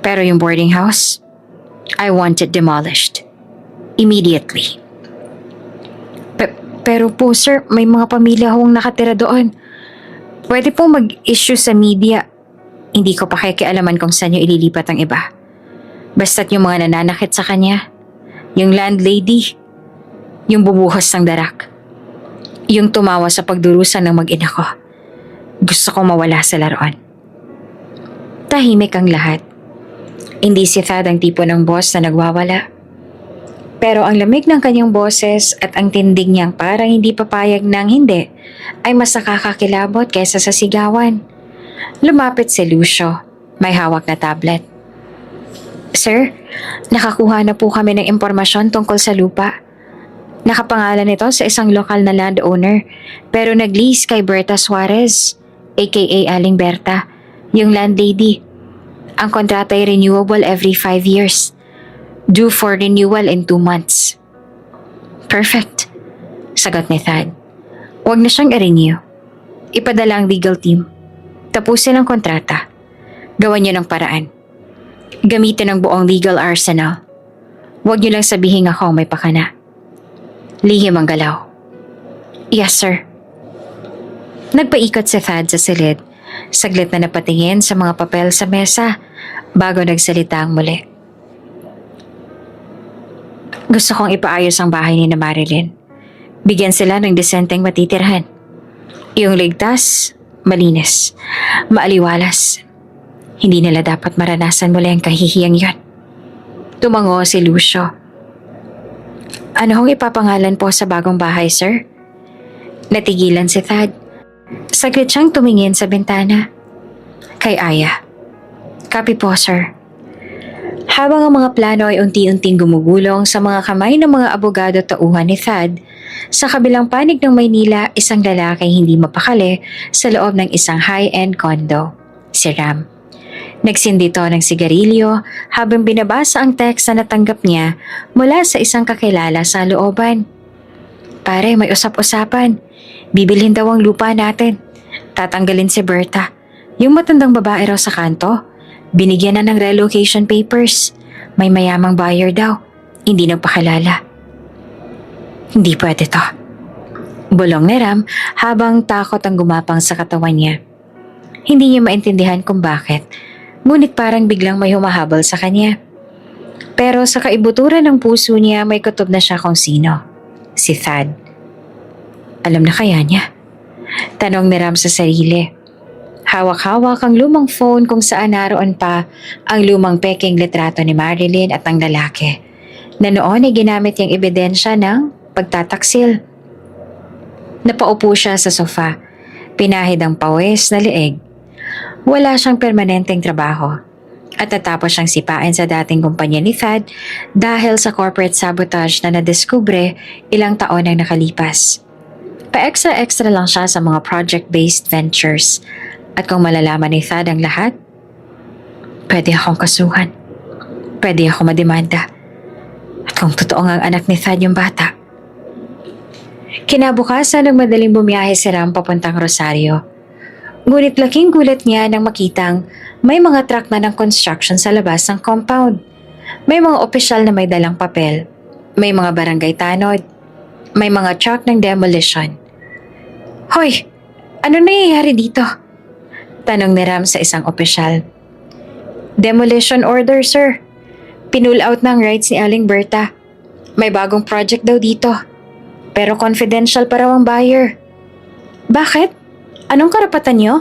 [SPEAKER 1] Pero yung boarding house, I want it demolished. Immediately. Pero po sir, may mga pamilya hong nakatira doon. Pwede po mag-issue sa media. Hindi ko pa kikialaman kung saan nyo ililipat ang iba. Basta't yung mga nananakit sa kanya, yung landlady, yung bumuhos ng darak, yung tumawa sa pagdurusa ng mag-ina ko. Gusto kong mawala sa laruan. Tahimik ang lahat. Hindi si Thad ang tipo ng boss na nagwawala. Pero ang lamig ng kanyang boses at ang tindig niyang parang hindi papayag ng hindi ay mas nakakakilabot kaysa sa sigawan. Lumapit si Lucio. May hawak na tablet. Sir, nakakuha na po kami ng impormasyon tungkol sa lupa. Nakapangalan ito sa isang lokal na landowner pero nag-lease kay Berta Suarez, aka Aling Berta, yung landlady. Ang kontrata ay renewable every 5 years. Due for renewal in 2 months. Perfect, sagot ni Thad. Huwag na siyang i-renew. Ipadala ang legal team. Tapusin ang kontrata. Gawan niyo ng paraan. Gamitin ang buong legal arsenal. Huwag niyo lang sabihin ako may pakana. Lihim ang galaw. Yes, sir. Nagpaikot si Thad sa silid. Saglit na napatingin sa mga papel sa mesa bago nagsalita ang muli. Gusto kong ipaayos ang bahay ni na Marilyn. Bigyan sila ng desenteng matitirhan. Yung ligtas, malinis, maaliwalas. Hindi nila dapat maranasan muli ang kahihiyang yon. Tumango si Lucio. Ano hong ipapangalan po sa bagong bahay, sir? Natigilan si Thad. Saglit siyang tumingin sa bintana. Kay Aya. Copy po, sir. Habang ang mga plano ay unti-unting gumugulong sa mga kamay ng mga abogado tauhan ni Thad, sa kabilang panig ng Maynila, isang lalaki hindi mapakali sa loob ng isang high-end condo, si Ram. Nagsindi ito ng sigarilyo habang binabasa ang text na natanggap niya mula sa isang kakilala sa looban. Pare, may usap-usapan. Bibilhin daw ang lupa natin. Tatanggalin si Berta. Yung matandang babae raw sa kanto. Binigyan na ng relocation papers. May mayamang buyer daw. Hindi nagpakilala. Hindi pwede to. Bulong ni Ram habang takot ang gumapang sa katawan niya. Hindi niya maintindihan kung bakit. Ngunit parang biglang may humahabol sa kanya. Pero sa kaibuturan ng puso niya may kutob na siya kung sino. Si Thad. Alam na kaya niya? Tanong ni Ram sa sarili. Hawak-hawak ang lumang phone kung saan naroon pa ang lumang peking litrato ni Marilyn at ang lalaki na noon ay ginamit niyang ebidensya ng pagtataksil. Napaupo siya sa sofa, pinahid ang pawis na lieg. Wala siyang permanenteng trabaho at natapos siyang sipain sa dating kumpanya ni Thad dahil sa corporate sabotage na nadiskubre ilang taon ang nakalipas. Pa-extra-extra lang siya sa mga project-based ventures. At kung malalaman ni Thad ang lahat, pwede akong kasuhan. Pwede ako mademanda. At kung totoo nga ang anak ni Thad yung bata. Kinabukasan ng madaling bumiyahe si Ram papuntang Rosario. Ngunit laking gulat niya nang makitang may mga truck na ng construction sa labas ng compound. May mga opisyal na may dalang papel. May mga barangay tanod. May mga truck ng demolition. Hoy! Ano nangyayari dito? Tanong ni Ram sa isang opisyal. Demolition order, sir. Pinull out ng rights ni Aling Berta. May bagong project daw dito. Pero confidential pa raw ang buyer. Bakit? Anong karapatan niyo?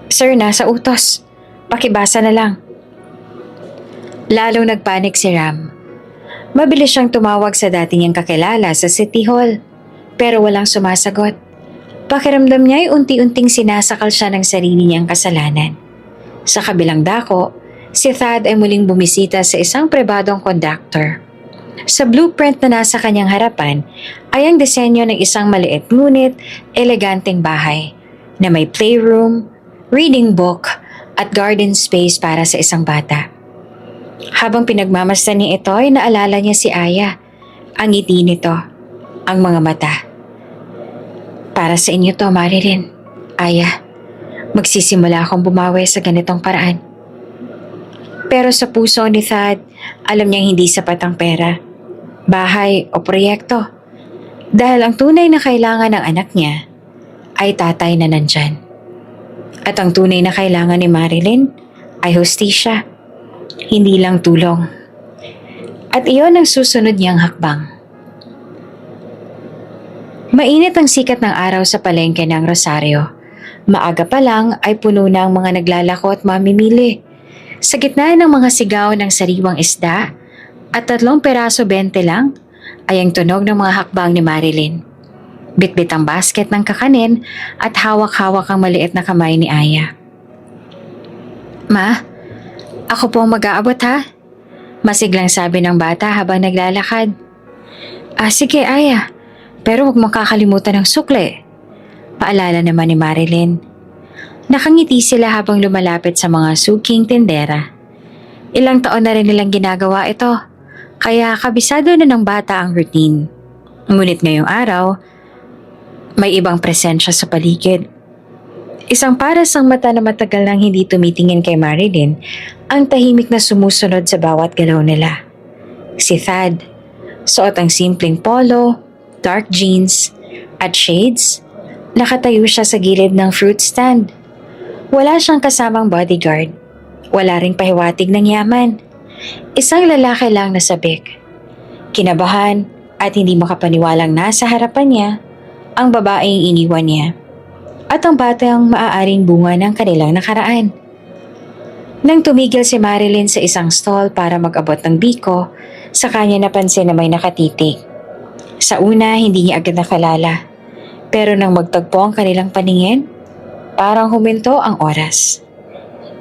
[SPEAKER 1] Sir, nasa utos. Pakibasa na lang. Lalong nagpanik si Ram. Mabilis siyang tumawag sa dati niyang kakilala sa City Hall. Pero walang sumasagot. Pakiramdam niya ay unti-unting sinasakal siya ng sarili niyang kasalanan. Sa kabilang dako, si Thad ay muling bumisita sa isang pribadong conductor. Sa blueprint na nasa kanyang harapan ay ang disenyo ng isang maliit ngunit eleganteng bahay na may playroom, reading book at garden space para sa isang bata. Habang pinagmamasdan niya ito ay naalala niya si Aya, ang ngiti nito, ang mga mata. Para sa inyo to, Marilyn. Aya, magsisimula akong bumawi sa ganitong paraan. Pero sa puso ni Thad, alam niyang hindi sapat ang pera, bahay o proyekto. Dahil ang tunay na kailangan ng anak niya ay tatay na nandyan. At ang tunay na kailangan ni Marilyn ay hustisya. hindi lang tulong. At iyon ang susunod niyang hakbang. Mainit ang sikat ng araw sa palengke ng Rosario. Maaga pa lang ay puno na ang mga naglalako at mamimili. Sa gitna ng mga sigaw ng sariwang isda at 3 peraso 20 lang ay ang tunog ng mga hakbang ni Marilyn. Bitbit ang basket ng kakanin at hawak-hawak ang maliit na kamay ni Aya. Ma, ako po ang mag-aabot ha? Masiglang sabi ng bata habang naglalakad. Sige Aya, pero huwag mong kakalimutan ng sukle. Paalala naman ni Marilyn. Nakangiti sila habang lumalapit sa mga suking tindera. Ilang taon na rin nilang ginagawa ito, kaya kabisado na ng bata ang routine. Ngunit ngayong araw, may ibang presensya sa paligid. Isang paras ang mata na matagal nang hindi tumitingin kay Marilyn ang tahimik na sumusunod sa bawat galaw nila. Si Thad, suot ang simpleng polo, dark jeans, at shades. Nakatayo siya sa gilid ng fruit stand. Wala siyang kasamang bodyguard. Wala ring pahiwatig ng yaman. Isang lalaki lang na sabik. Kinabahan at hindi makapaniwalang nasa harapan niya ang babaeng iniwan niya at ang batang maaaring bunga ng kanilang nakaraan. Nang tumigil si Marilyn sa isang stall para mag-abot ng biko, sa kanya napansin na may nakatitig. Sa una, hindi niya agad nakalala. Pero nang magtagpo ang kanilang paningin, parang huminto ang oras.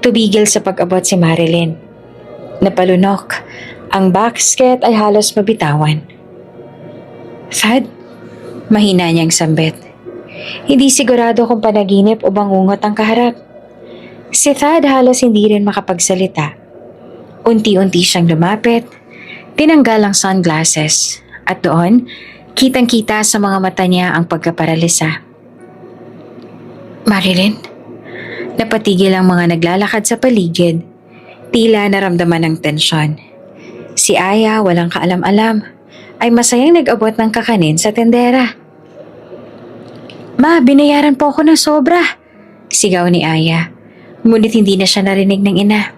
[SPEAKER 1] Tumigil sa pag-abot si Marilyn. Napalunok. Ang basket ay halos mabitawan. Thad, mahina niyang sambit. Hindi sigurado kung panaginip o bangungot ang kaharap. Si Thad halos hindi rin makapagsalita. Unti-unti siyang lumapit, tinanggal ang sunglasses, at doon, kitang-kita sa mga mata niya ang pagkaparalisa. Marilyn? Napatigil ang mga naglalakad sa paligid. Tila naramdaman ng tensyon. Si Aya, walang kaalam-alam, ay masayang nag-abot ng kakanin sa tendera. Ma, binayaran po ako ng sobra, sigaw ni Aya. Ngunit hindi na siya narinig ng ina.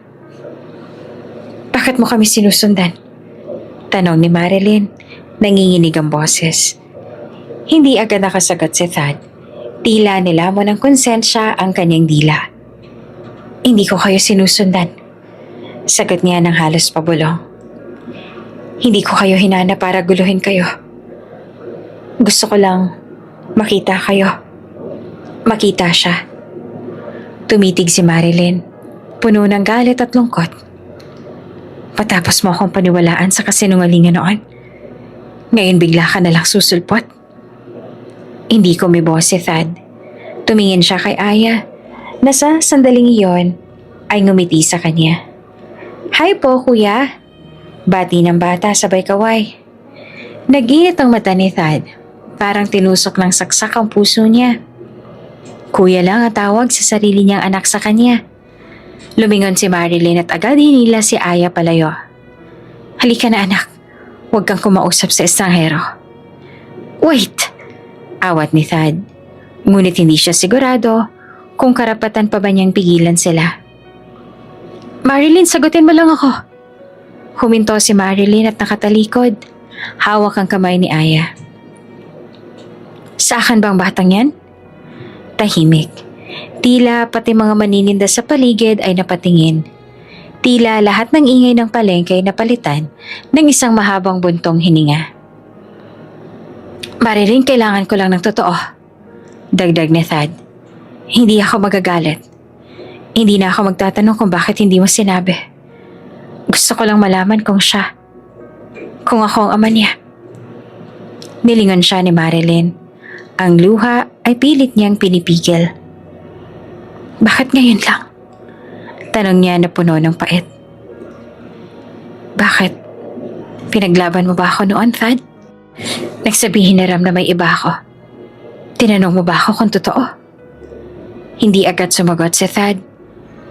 [SPEAKER 1] Bakit mo kami sinusundan? Tanong ni Marilyn. Nanginginig ang boses. Hindi agad nakasagot si Thad. Tila nilamon ng konsensya ang kanyang dila. Hindi ko kayo sinusundan. Sagot niya ng halos pabulong. Hindi ko kayo hinana para guluhin kayo. Gusto ko lang makita kayo. Makita siya. Tumitig si Marilyn. Puno ng galit at lungkot. Patapos mo akong paniwalaan sa kasinungalingan noon. Ngayon bigla ka nalang susulpot. Hindi ko may boss si Thad. Tumingin siya kay Aya na sa sandaling iyon ay ngumiti sa kanya. Hi po kuya. Bati ng bata sabay kaway. Nag-init ang mata ni Thad. Parang tinusok ng saksak ang puso niya. Kuya lang ang tawag sa sarili niyang anak sa kanya. Lumingon si Marilyn at agad hinila si Aya palayo. Halika na anak. Huwag kang kumausap sa estranghero. Wait! Awat ni Thad. Ngunit hindi siya sigurado kung karapatan pa ba niyang pigilan sila. Marilyn, sagutin mo lang ako. Huminto si Marilyn at nakatalikod. Hawak ang kamay ni Aya. Sa akin bang batang yan? Tahimik. Tila pati mga manininda sa paligid ay napatingin. Tila lahat ng ingay ng palengke ay napalitan ng isang mahabang buntong hininga. Marilyn, kailangan ko lang ng totoo. Dagdag ni Thad. Hindi ako magagalit. Hindi na ako magtatanong kung bakit hindi mo sinabi. Gusto ko lang malaman kung siya. Kung ako ang ama niya. Nilingon siya ni Marilyn. Ang luha ay pilit niyang pinipigil. Bakit ngayon lang? Tanong niya na puno ng pait. Bakit? Pinaglaban mo ba ako noon, Thad? Nagsabihin na Ram na may iba ako. Tinanong mo ba ako kung totoo? Hindi agad sumagot si Thad.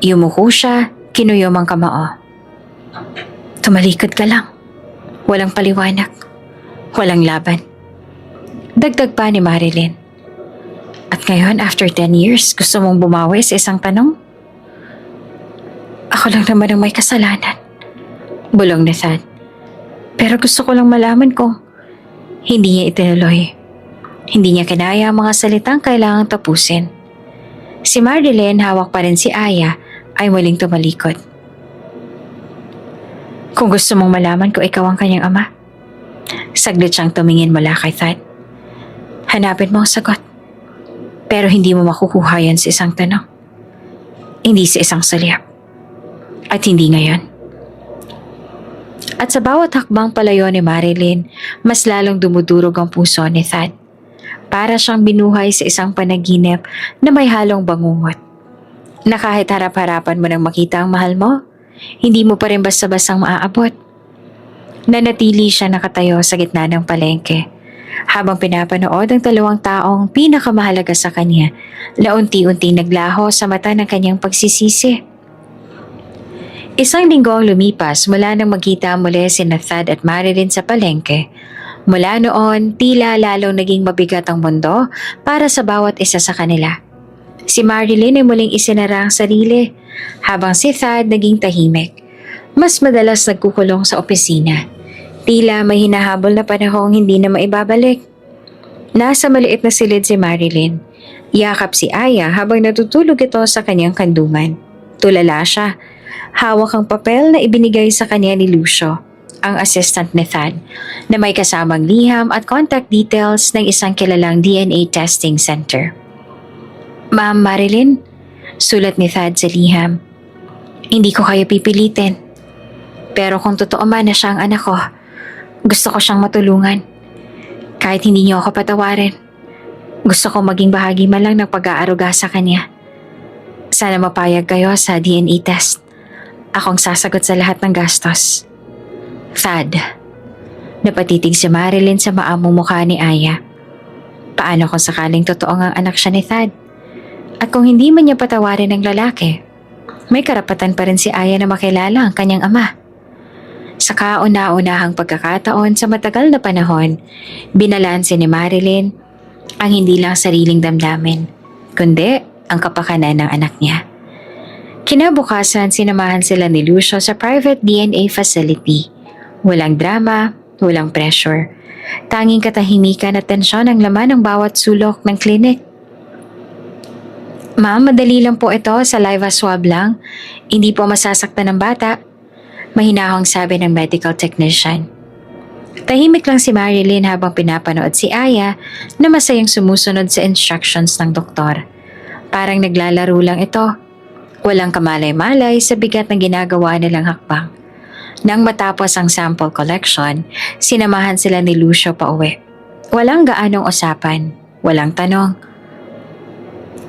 [SPEAKER 1] Yumuko siya, kinuyom ang kamao. Tumalikod ka lang. Walang paliwanag. Walang laban. Dagdag pa ni Marilyn. At ngayon, after 10 years, gusto mong bumawi sa isang tanong? Ako lang naman ang may kasalanan. Bulong ni Thad. Pero gusto ko lang malaman kung hindi niya itinuloy. Hindi niya kinaya ang mga salitang kailangang tapusin. Si Marilyn, hawak pa rin si Aya, ay muling tumalikod. Kung gusto mong malaman kung ikaw ang kanyang ama, saglit siyang tumingin mula kay Thad. Hanapin mo ang sagot. Pero hindi mo makukuha yan sa isang tanong. Hindi sa isang saliyap. At hindi ngayon. At sa bawat hakbang palayo ni Marilyn, mas lalong dumudurog ang puso ni Thad. Para siyang binuhay sa isang panaginip na may halong bangungot. Na kahit harap-harapan mo nang makita ang mahal mo, hindi mo pa rin basta-bastang maaabot. Nanatili siya nakatayo sa gitna ng palengke habang pinapanood ang dalawang taong pinakamahalaga sa kanya na unti-unti naglaho sa mata ng kanyang pagsisisi. Isang linggo ang lumipas mula nang magkita muli sina Thad at Marilyn sa palengke. Mula noon, tila lalong naging mabigat ang mundo para sa bawat isa sa kanila. Si Marilyn ay muling isinara ang sarili, habang si Thad naging tahimik. Mas madalas nagkukulong sa opisina. Tila may hinahabol na panahong hindi na maibabalik. Nasa maliit na silid si Marilyn. Yakap si Aya habang natutulog ito sa kanyang kanduman. Tulala siya. Hawak ang papel na ibinigay sa kanya ni Lucio, ang assistant ni Thad, na may kasamang liham at contact details ng isang kilalang DNA testing center. Ma'am Marilyn, sulat ni Thad sa liham. Hindi ko kayo pipilitin. Pero kung totoo man na siya ang anak ko, gusto ko siyang matulungan. Kahit hindi niyo ako patawarin, gusto ko maging bahagi man lang ng pag-aaruga sa kanya. Sana mapayag kayo sa DNA test. Akong sasagot sa lahat ng gastos. Thad. Napatitig si Marilyn sa maamong mukha ni Aya. Paano kung sakaling totoo ang anak siya ni Thad? At kung hindi man niya patawarin ng lalaki, may karapatan pa rin si Aya na makilala ang kanyang ama. Sa kauna-unahang pagkakataon sa matagal na panahon, binalanse ni Marilyn ang hindi lang sariling damdamin, kundi ang kapakanan ng anak niya. Kinabukasan, sinamahan sila ni Lucio sa private DNA facility. Walang drama, walang pressure. Tanging katahimikan at tensyon ang laman ng bawat sulok ng klinik. Ma'am, madali lang po ito, sa live swab lang. Hindi po masasaktan ng bata. Mahinahong sabi ng medical technician. Tahimik lang si Marilyn habang pinapanood si Aya na masayang sumusunod sa instructions ng doktor. Parang naglalaro lang ito. Walang kamalay-malay sa bigat na ginagawa nilang hakbang. Nang matapos ang sample collection, sinamahan sila ni Lucio pa uwi. Walang gaanong usapan, walang tanong.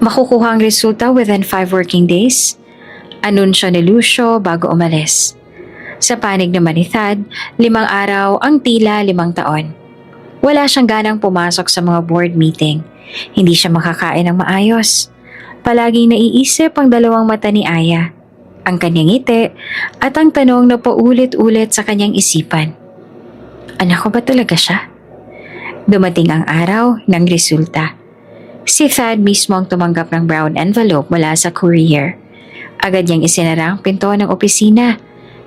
[SPEAKER 1] Makukuha ang resulta within 5 working days? Anunsyo ni Lucio bago umalis. Sa panig naman ni Thad, 5 araw ang tila 5 taon. Wala siyang ganang pumasok sa mga board meeting. Hindi siya makakain ng maayos. Palaging naiisip ang dalawang mata ni Aya, ang kanyang ngiti at ang tanong na paulit-ulit sa kanyang isipan. Anak ko ba talaga siya? Dumating ang araw ng resulta. Si Thad mismo ang tumanggap ng brown envelope mula sa courier. Agad niyang isinara ang pinto ng opisina,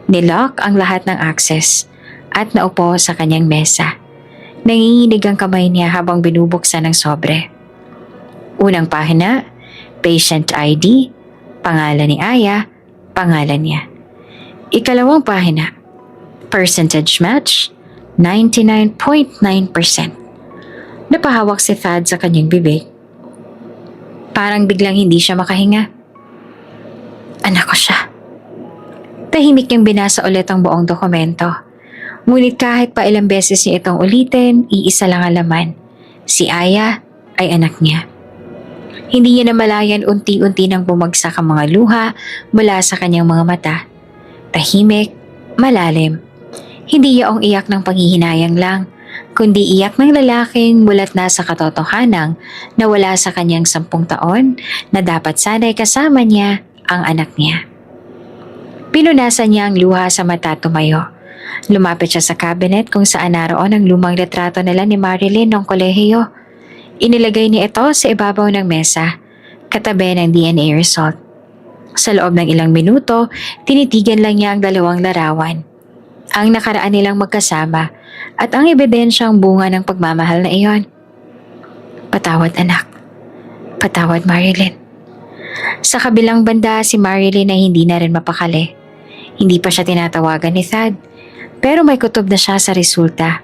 [SPEAKER 1] nilock ang lahat ng access at naupo sa kanyang mesa. Nanginginig ang kamay niya habang binubuksan ng sobre. Unang pahina, patient ID, pangalan ni Aya, pangalan niya. Ikalawang pahina, percentage match, 99.9%. Napahawak si Thad sa kanyang bibig. Parang biglang hindi siya makahinga. Anak ko siya. Tahimik niyang binasa ulit ang buong dokumento. Ngunit kahit pa ilang beses niya itong ulitin, iisa lang ang laman. Si Aya ay anak niya. Hindi niya namalayan unti-unti nang bumagsak ang mga luha mula sa kanyang mga mata. Tahimik, malalim. Hindi yaong iyak ng panghihinayang lang, kundi iyak ng lalaking mulat na sa katotohanang na wala sa kanyang 10 taon na dapat sana'y kasama niya ang anak niya. Pinunasan niya ang luha sa mata, tumayo. Lumapit siya sa cabinet kung saan naroon ang lumang retrato nila ni Marilyn noong kolehiyo. Inilagay niya ito sa ibabaw ng mesa, katabi ng DNA result. Sa loob ng ilang minuto, tinitigan lang niya ang dalawang larawan. ang nakaraan nilang magkasama at ang ebidensyang bunga ng pagmamahal na iyon. Patawad anak. Patawad Marilyn. Sa kabilang banda si Marilyn ay hindi na rin mapakali. Hindi pa siya tinatawagan ni Thad, pero may kutob na siya sa resulta.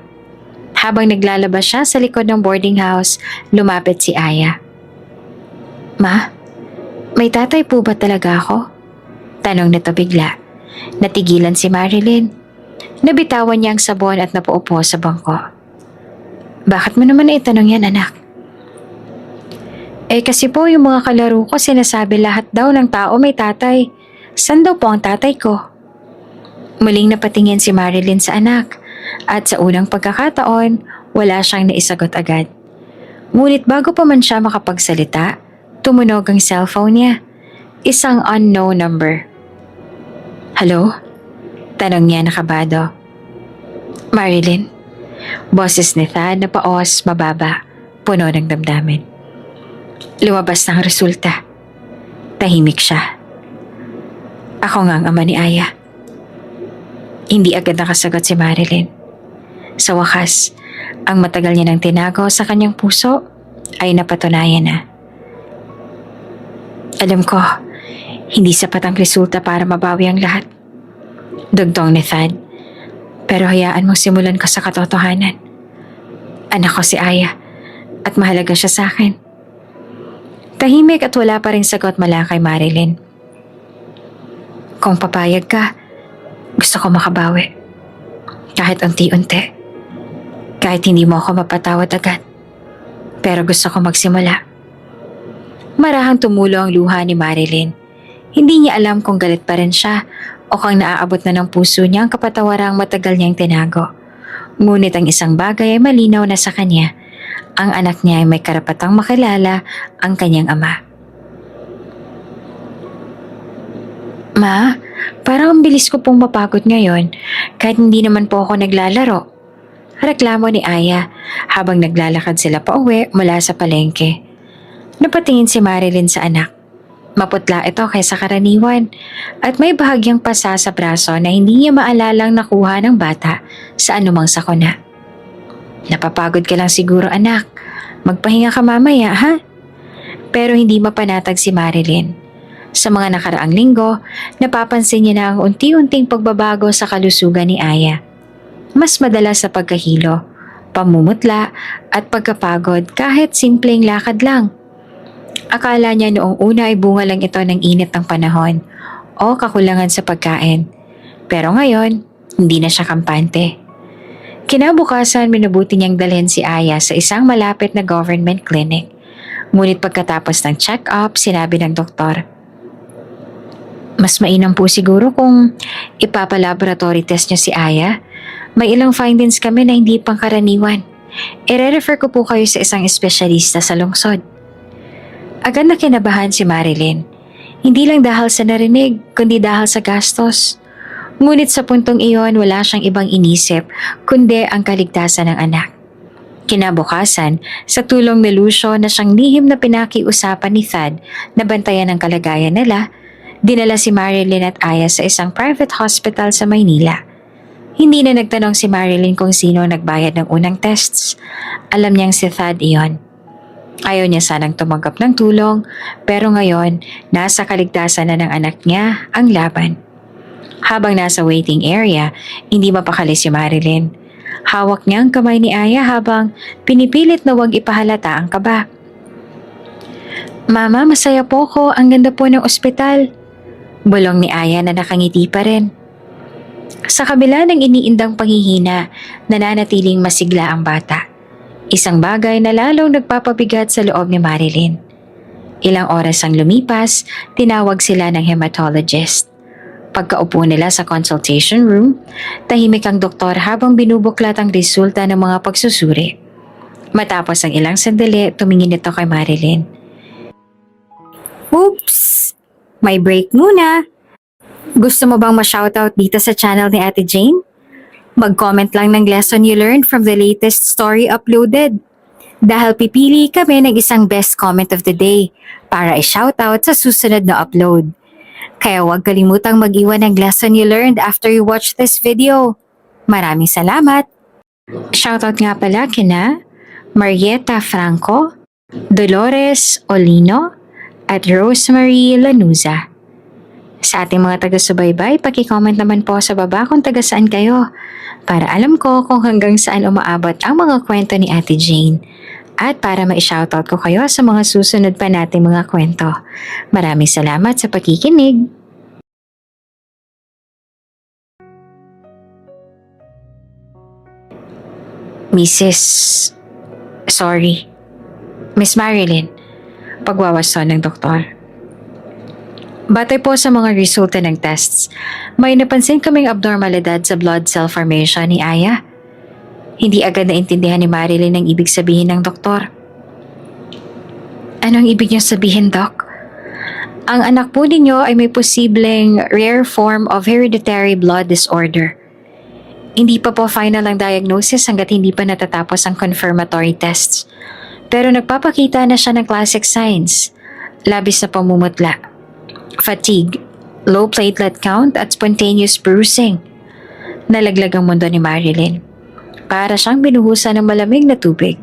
[SPEAKER 1] Habang naglalabas siya sa likod ng boarding house, lumapit si Aya. Ma, may tatay po ba talaga ako? Tanong nito bigla. Natigilan si Marilyn. Nabitawan niya ang sabon at napaupo sa bangko. Bakit mo naman naitanong yan anak? Kasi po yung mga kalaro ko sinasabi lahat daw ng tao may tatay. San daw po ang tatay ko? Muling napatingin si Marilyn sa anak at sa unang pagkakataon wala siyang naisagot agad. Ngunit bago pa man siya makapagsalita, tumunog ang cellphone niya. Isang unknown number. Hello? Tanong niya nakabado. Marilyn? Boses ni Thad na paos, mababa, puno ng damdamin. Lumabas ng resulta. Tahimik siya. Ako nga ang ama ni Aya. Hindi agad nakasagot si Marilyn. Sa wakas, ang matagal niya nang tinago sa kanyang puso ay napatunayan na. Alam ko, hindi sapat ang resulta para mabawi ang lahat. Dugtong ni Thad. Pero hayaan mong simulan ko sa katotohanan. Anak ko si Aya at mahalaga siya sa akin. Tahimik at wala pa ring sagot mula kay Marilyn. Kung papayag ka, gusto ko makabawi. Kahit unti-unti. Kahit hindi mo ako mapatawad agad. Pero gusto ko magsimula. Marahang tumulo ang luha ni Marilyn. Hindi niya alam kung galit pa rin siya o kung naaabot na ng puso niya ang kapatawarang matagal niyang tinago. Ngunit ang isang bagay ay malinaw na sa kanya. Ang anak niya ay may karapatang makilala ang kanyang ama. Ma, parang ang bilis ko pong mapagod ngayon kahit hindi naman po ako naglalaro. Reklamo ni Aya habang naglalakad sila pauwi mula sa palengke. Napatingin si Marilyn sa anak. Maputla ito kaysa karaniwan at may bahagyang pasa sa braso na hindi niya maalalang nakuha ng bata sa anumang sakuna. Napapagod ka lang siguro anak. Magpahinga ka mamaya ha? Pero hindi mapanatag si Marilyn. Sa mga nakaraang linggo, napapansin niya na ang unti-unting pagbabago sa kalusugan ni Aya. Mas madalas sa pagkahilo, pamumutla at pagkapagod kahit simpleng lakad lang. Akala niya noong una ay bunga lang ito ng init ng panahon o kakulangan sa pagkain. Pero ngayon, hindi na siya kampante. Kinabukasan, minubuti niyang dalhin si Aya sa isang malapit na government clinic. Ngunit pagkatapos ng check-up, sinabi ng doktor, mas mainam po siguro kung ipapalaboratory test niyo si Aya. May ilang findings kami na hindi pangkaraniwan. I-refer ko po kayo sa isang espesyalista sa lungsod. Agad na kinabahan si Marilyn. Hindi lang dahil sa narinig, kundi dahil sa gastos. Ngunit sa puntong iyon, wala siyang ibang inisip, kundi ang kaligtasan ng anak. Kinabukasan, sa tulong ni Lucio na siyang lihim na pinakiusapan ni Thad na bantayan ang kalagayan nila, dinala si Marilyn at Aya sa isang private hospital sa Maynila. Hindi na nagtanong si Marilyn kung sino nagbayad ng unang tests. Alam niyang si Thad iyon. Ayaw niya sanang tumanggap ng tulong, pero ngayon, nasa kaligtasan na ng anak niya ang laban. Habang nasa waiting area, hindi mapakali si Marilyn. Hawak niya ang kamay ni Aya habang pinipilit na huwag ipahalata ang kaba. Mama, masaya po ko. Ang ganda po ng ospital. Bulong ni Aya na nakangiti pa rin. Sa kabila ng iniindang panghihina, nananatiling masigla ang bata. Isang bagay na lalong nagpapabigat sa loob ni Marilyn. Ilang oras ang lumipas, tinawag sila ng hematologist. Pagkaupo nila sa consultation room, tahimik ang doktor habang binubuklat ang resulta ng mga pagsusuri. Matapos ang ilang sandali, tumingin ito kay Marilyn. Oops! May break muna. Gusto mo bang ma-shoutout dito sa channel ni Ate Jane? Mag-comment lang ng lesson you learned from the latest story uploaded. Dahil pipili kami ng isang best comment of the day para i-shoutout sa susunod na upload. Kaya huwag kalimutang mag-iwan ng lesson you learned after you watch this video. Maraming salamat. Shoutout nga pala kina Marieta Franco, Dolores Olino, at Rosemary Lanuza. Sa ating mga taga-subaybay, paki-comment naman po sa baba kung taga saan kayo para alam ko kung hanggang saan umaabot ang mga kwento ni Ate Jane at para ma-shoutout ko kayo sa mga susunod pa nating mga kwento. Maraming salamat sa pakikinig. Mrs. Sorry. Miss Marilyn, pagwawasto ng doktor. Batay po sa mga resulta ng tests, may napansin kaming abnormalidad sa blood cell formation ni Aya. Hindi agad naintindihan ni Marilyn ang ibig sabihin ng doktor. Anong ibig niyo sabihin, Doc? Ang anak po ninyo ay may posibleng rare form of hereditary blood disorder. Hindi pa po final ang diagnosis hanggat hindi pa natatapos ang confirmatory tests. Pero nagpapakita na siya ng classic signs. Labis na pamumutla, fatigue, low platelet count at spontaneous bruising. Nalaglag ang mundo ni Marilyn. Para siyang binuhusan ng malamig na tubig.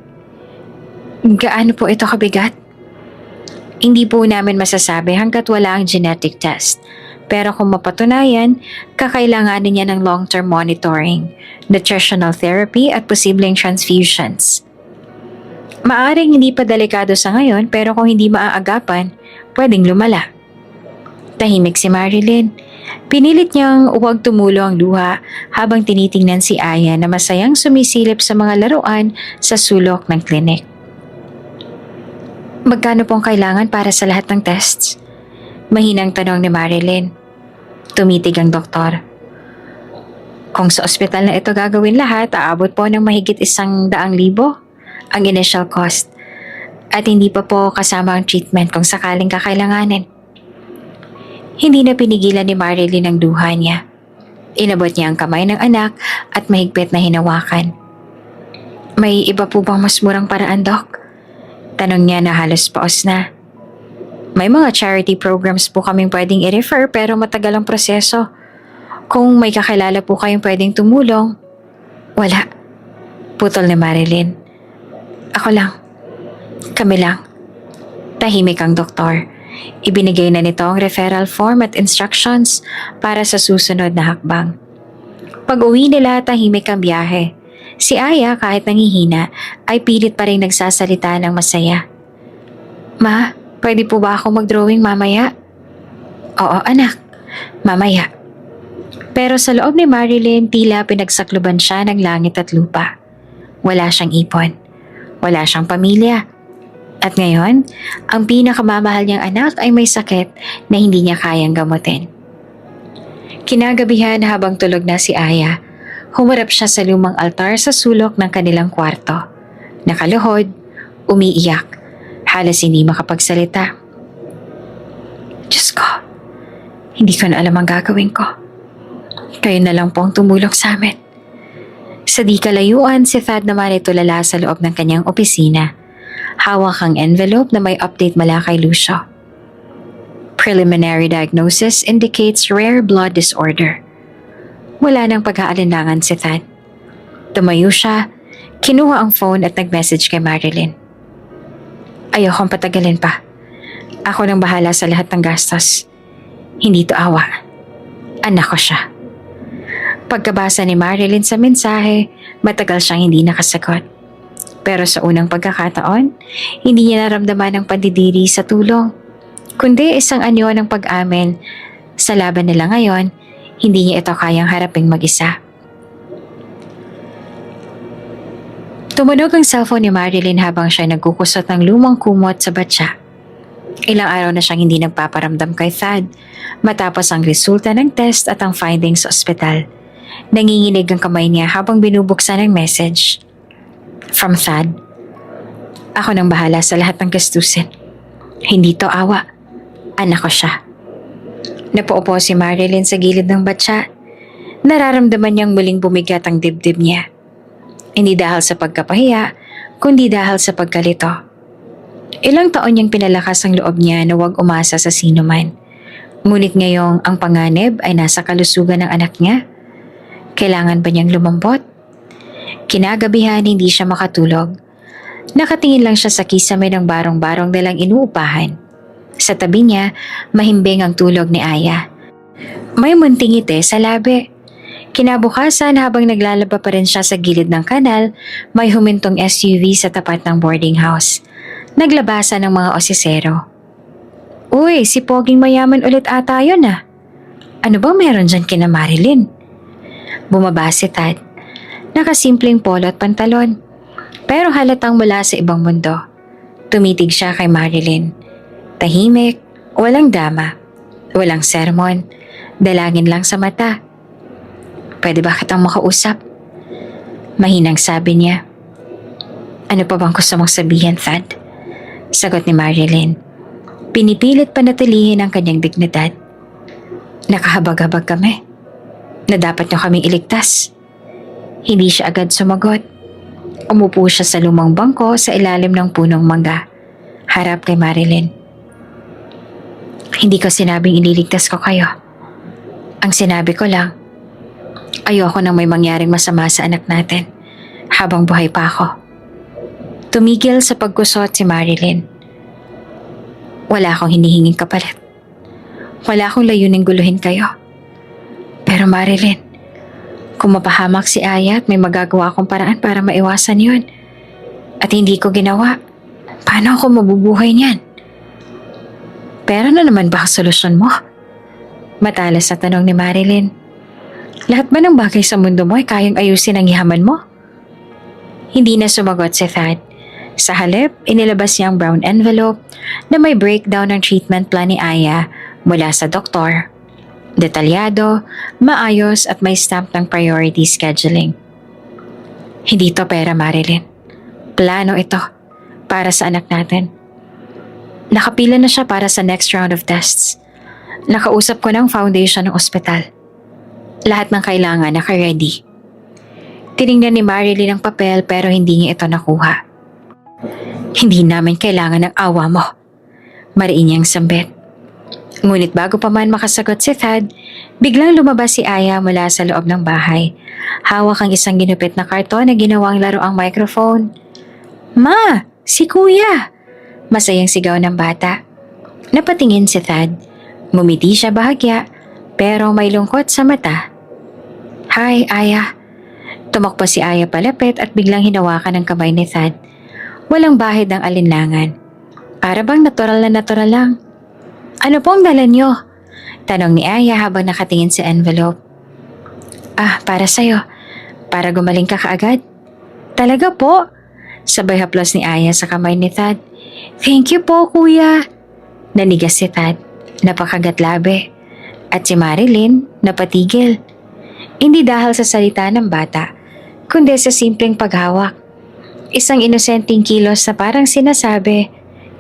[SPEAKER 1] Gaano po ito kabigat? Hindi po namin masasabi hanggat wala ang genetic test. Pero kung mapatunayan, kakailanganin niya ng long-term monitoring, nutritional therapy at posibleng transfusions. Maaring hindi pa delikado sa ngayon pero kung hindi maaagapan, pwedeng lumala. Tahimik si Marilyn. Pinilit niyang huwag tumulo ang luha habang tinitingnan si Aya na masayang sumisilip sa mga laruan sa sulok ng klinik. Magkano pong kailangan para sa lahat ng tests? Mahinang tanong ni Marilyn. Tumitig ang doktor. Kung sa ospital na ito gagawin lahat, aabot po ng mahigit 100,000 ang initial cost. At hindi pa po kasama ang treatment kung sakaling kakailanganin. Hindi na pinigilan ni Marilyn ang duha niya. Inabot niya ang kamay ng anak at mahigpit na hinawakan. May iba po bang mas murang paraan, Doc? Tanong niya na halos paos na. May mga charity programs po kaming pwedeng i-refer pero matagal ang proseso. Kung may kakilala po kayong pwedeng tumulong. Wala. Putol ni Marilyn. Ako lang. Kami lang. Tahimik ang doktor. Ibinigay na nito ang referral form at instructions para sa susunod na hakbang. Pag-uwi nila, tahimik ang biyahe. Si Aya, kahit nangihina, ay pilit pa rin nagsasalita ng masaya. Ma, pwede po ba ako mag-drawing mamaya? Oo, anak. Mamaya. Pero sa loob ni Marilyn, tila pinagsakluban siya ng langit at lupa. Wala siyang ipon. Wala siyang pamilya. At ngayon, ang pinakamamahal niyang anak ay may sakit na hindi niya kayang gamutin. Kinagabihan habang tulog na si Aya, humarap siya sa lumang altar sa sulok ng kanilang kwarto. Nakaluhod, umiiyak, halos hindi makapagsalita. Diyos ko, hindi ko na alam ang gagawin ko. Kayo na lang po ang tumulong sa amin. Sa di kalayuan, si Thad naman ay tulala sa loob ng kanyang opisina. Hawak ang envelope na may update mula kay Lucio. Preliminary diagnosis indicates rare blood disorder. Wala nang pag-aalinlangan si Thad. Tumayo siya, kinuha ang phone at nag-message kay Marilyn. Ayokong patagalin pa. Ako nang bahala sa lahat ng gastos. Hindi to awa. Anak ko siya. Pagkabasa ni Marilyn sa mensahe, matagal siyang hindi nakasagot. Pero sa unang pagkakataon, hindi niya naramdaman ang pandidiri sa tulong, kundi isang anyo ng pag-amin sa laban nila ngayon, hindi niya ito kayang haraping mag-isa. Tumunog ang cellphone ni Marilyn habang siya nagkukusot ng lumang kumot sa batya. Ilang araw na siyang hindi nagpaparamdam kay Thad matapos ang resulta ng test at ang findings sa ospital. Nanginginig ang kamay niya habang binubuksan ang message. From Thad. Ako nang bahala sa lahat ng gastusin. Hindi to awa. Anak ko siya. Napaupo si Marilyn sa gilid ng batya. Nararamdaman niyang muling bumigat ang dibdib niya. Hindi dahil sa pagkapahiya, kundi dahil sa pagkalito. Ilang taon niyang pinalakas ang loob niya na huwag umasa sa sino man. Ngunit ngayong ang panganib ay nasa kalusugan ng anak niya, Kailangan ba niyang lumambot? Kinagabihan hindi siya makatulog. Nakatingin lang siya sa kisame ng barong-barong nilang inuupahan. Sa tabi niya, mahimbing ang tulog ni Aya. May munting ngiti sa labi. Kinabukasan habang naglalaba pa rin siya sa gilid ng kanal, may humintong SUV sa tapat ng boarding house. Naglabasan ng mga osisero. Uy, si Poging mayaman ulit ata yun ah. Ano bang meron dyan kina Marilyn? Bumaba si Tad. Nakasimpleng polo at pantalon. Pero halatang mula sa ibang mundo. Tumitig siya kay Marilyn. Tahimik, walang drama, walang sermon, dalangin lang sa mata. Pwede ba kitang makausap? Mahinang sabi niya. Ano pa bang gusto mong sabihin, Thad? Sagot ni Marilyn. Pinipilit panatilihin ang kanyang dignidad. Nakahabag-habag kami na dapat niyo kaming iligtas. Hindi siya agad sumagot. Umupo siya sa lumang bangko sa ilalim ng punong mangga, harap kay Marilyn. Hindi ko sinabing ililigtas ko kayo. Ang sinabi ko lang, ayoko nang may mangyaring masama sa anak natin habang buhay pa ako. Tumigil sa pagkusot si Marilyn. Wala akong hinihinging kapalit. Wala akong layuning guluhin kayo. Pero Marilyn, kung mapahamak si Aya at may magagawa akong paraan para maiwasan yun, at hindi ko ginawa, paano ako mabubuhay niyan? Pero ano naman ba ang solusyon mo? Matalas na tanong ni Marilyn. Lahat ba ng bagay sa mundo mo ay kayang ayusin ang yaman mo? Hindi na sumagot si Thad. Sa halip, inilabas niya ang brown envelope na may breakdown ng treatment plan ni Aya mula sa doktor. Detalyado, maayos at may stamp ng priority scheduling. Hindi to pera, Marilyn. Plano ito para sa anak natin. Nakapila na siya para sa next round of tests. Nakausap ko ng foundation ng ospital. Lahat ng kailangan naka-ready. Tiningnan ni Marilyn ang papel pero hindi niya ito nakuha. Hindi namin kailangan ng awa mo. Mariin niyang sambit. Ngunit bago pa man makasagot si Thad, biglang lumabas si Aya mula sa loob ng bahay. Hawak ang isang ginupit na karton na ginawang laruang microphone. Ma! Si Kuya! Masayang sigaw ng bata. Napatingin si Thad. Ngumiti siya bahagya, pero may lungkot sa mata. Hi, Aya. Tumakbo si Aya palapit at biglang hinawakan ang kamay ni Thad. Walang bahid ng alinlangan. Para bang natural lang. Ano pong dala niyo? Tanong ni Aya habang nakatingin sa envelope. Para sa'yo. Para gumaling ka kaagad. Talaga po? Sabay haplos ni Aya sa kamay ni Thad. Thank you po, Kuya. Nanigas si Thad. Napakagat labi. At si Marilyn napatigil. Hindi dahil sa salita ng bata, kundi sa simpleng paghawak. Isang inosenteng kilos na parang sinasabi,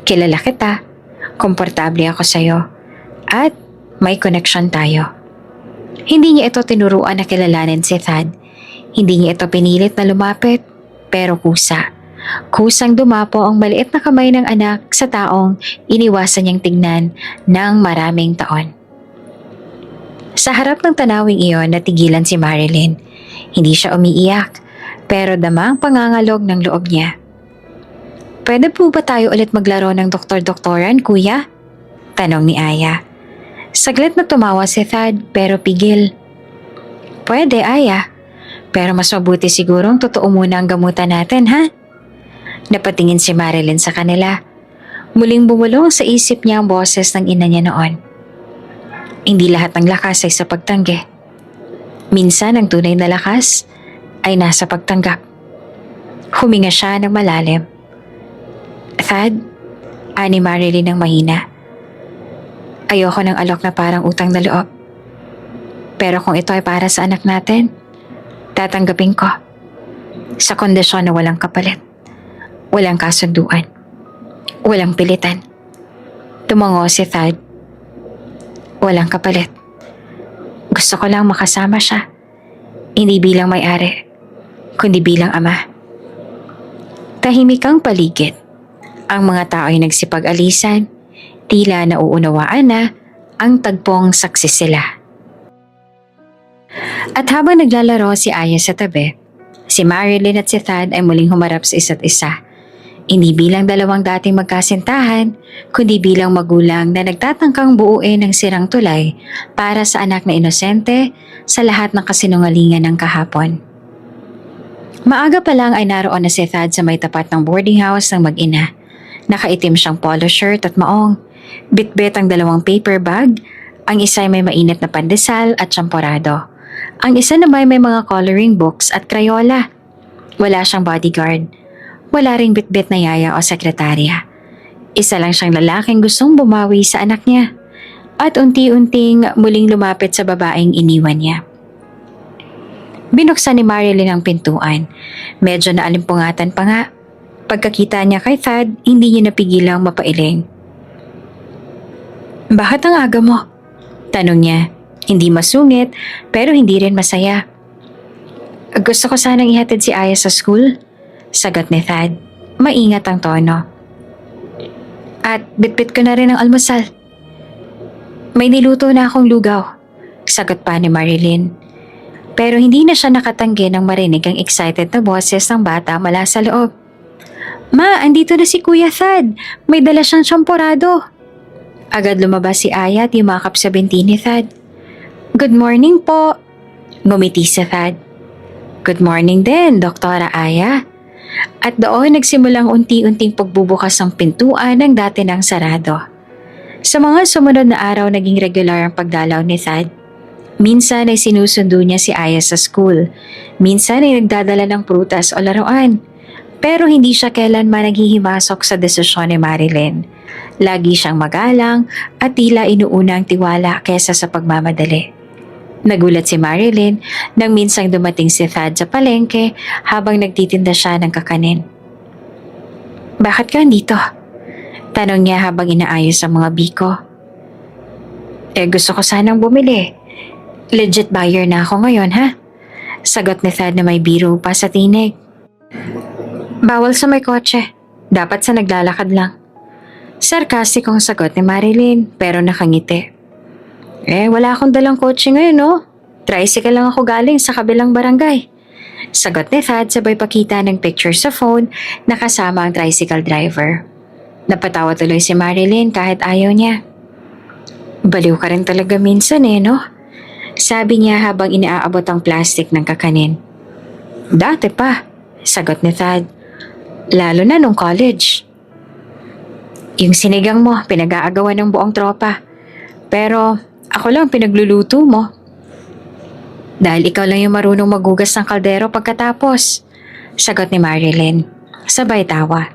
[SPEAKER 1] kilala kita, komportable ako sa'yo, at may connection tayo. Hindi niya ito tinuruan na kilalanin si Thad. Hindi niya ito pinilit na lumapit, pero kusa. Kusang dumapo ang maliit na kamay ng anak sa taong iniwasan niyang tignan ng maraming taon. Sa harap ng tanawing iyon, natigilan si Marilyn. Hindi siya umiiyak, pero dama ang pangangalog ng loob niya. Pwede po ba tayo ulit maglaro ng doktor-doktoran, Kuya? Tanong ni Aya. Saglit na tumawa si Thad, pero pigil. Pwede, Aya. Pero mas mabuti sigurong totoo muna ang gamutan natin, ha? Napatingin si Marilyn sa kanila. Muling bumulong sa isip niya ang boses ng ina niya noon. Hindi lahat ng lakas ay sa pagtanggi. Minsan ang tunay na lakas ay nasa pagtanggap. Huminga siya ng malalim. Thad, ani Marilyn ng mahina. Ayoko ng alok na parang utang na loob. Pero kung ito ay para sa anak natin, tatanggapin ko. Sa kondisyon na walang kapalit. Walang kasunduan. Walang pilitan. Tumango si Thad. Walang kapalit. Gusto ko lang makasama siya. Hindi bilang may-ari, kundi bilang ama. Tahimik ang paligid. Ang mga tao ay nagsipag-alisan, tila nauunawaan na ang tagpong saksi sila. At habang naglalaro si Aya sa tabi, si Marilyn at si Thad ay muling humarap sa isa't isa. Hindi bilang dalawang dating magkasintahan, kundi bilang magulang na nagtatangkang buuin ng sirang tulay para sa anak na inosente sa lahat ng kasinungalingan ng kahapon. Maaga pa lang ay naroon na si Thad sa may tapat ng boarding house ng mag-ina. Nakaitim siyang polo shirt at maong. Bitbit ang dalawang paper bag, ang isa ay may mainit na pandesal at champorado. Ang isa naman may mga coloring books at Crayola. Wala siyang bodyguard. Wala ring bitbit na yaya o sekretarya. Isa lang siyang lalaking gustong bumawi sa anak niya. At unti-unting muling lumapit sa babaeng iniwan niya. Binuksan ni Marilyn ang pintuan. Medyo naalimpungatan pa nga. Pagkakita niya kay Thad, hindi niya napigilang mapailing. "Bakit ang aga mo?" tanong niya. Hindi masungit, pero hindi rin masaya. "Gusto ko sanang ihatid si Aya sa school," sagot ni Thad. Maingat ang tono. "At bitbit ko na rin ang almusal." "May niluto na akong lugaw," sagot pa ni Marilyn. Pero hindi na siya nakatanggi nang marinig ang excited na boses ng bata mula sa loob. "Ma, andito na si Kuya Thad. May dala siyang champorado." Agad lumabas si Aya at yumakap sa binti ni Thad. "Good morning po." Ngumiti si Thad. "Good morning din, Doktora Aya." At doon nagsimulang unti-unting pagbubukas ng pintuan ng dati nang sarado. Sa mga sumunod na araw naging regular ang pagdalaw ni Thad. Minsan ay sinusundo niya si Aya sa school. Minsan ay nagdadala ng prutas o laruan. Pero hindi siya kailanman naghihimasok sa desisyon ni Marilyn. Lagi siyang magalang at tila inuuna ang tiwala kesa sa pagmamadali. Nagulat si Marilyn nang minsang dumating si Thad sa palengke habang nagtitinda siya ng kakanin. "Bakit ka andito?" tanong niya habang inaayos ang mga biko. Gusto ko sanang bumili. Legit buyer na ako ngayon, ha?" sagot ni Thad na may biro pa sa tinig. "Bawal sa may kotse. Dapat sa naglalakad lang." Sarkastikong sagot ni Marilyn pero nakangiti. Wala akong dalang kotse ngayon, no? Tricycle lang ako galing sa kabilang barangay." Sagot ni Thad sabay pakita ng picture sa phone na kasama ang tricycle driver. Napatawa tuloy si Marilyn kahit ayaw niya. "Baliw ka rin talaga minsan no?" sabi niya habang inaabot ang plastic ng kakanin. "Dati pa," sagot ni Thad. "Lalo na nung college." "Yung sinigang mo, pinag-aagawan ng buong tropa. Pero ako lang pinagluluto mo." "Dahil ikaw lang yung marunong magugas ng kaldero pagkatapos," sagot ni Marilyn. Sabay tawa.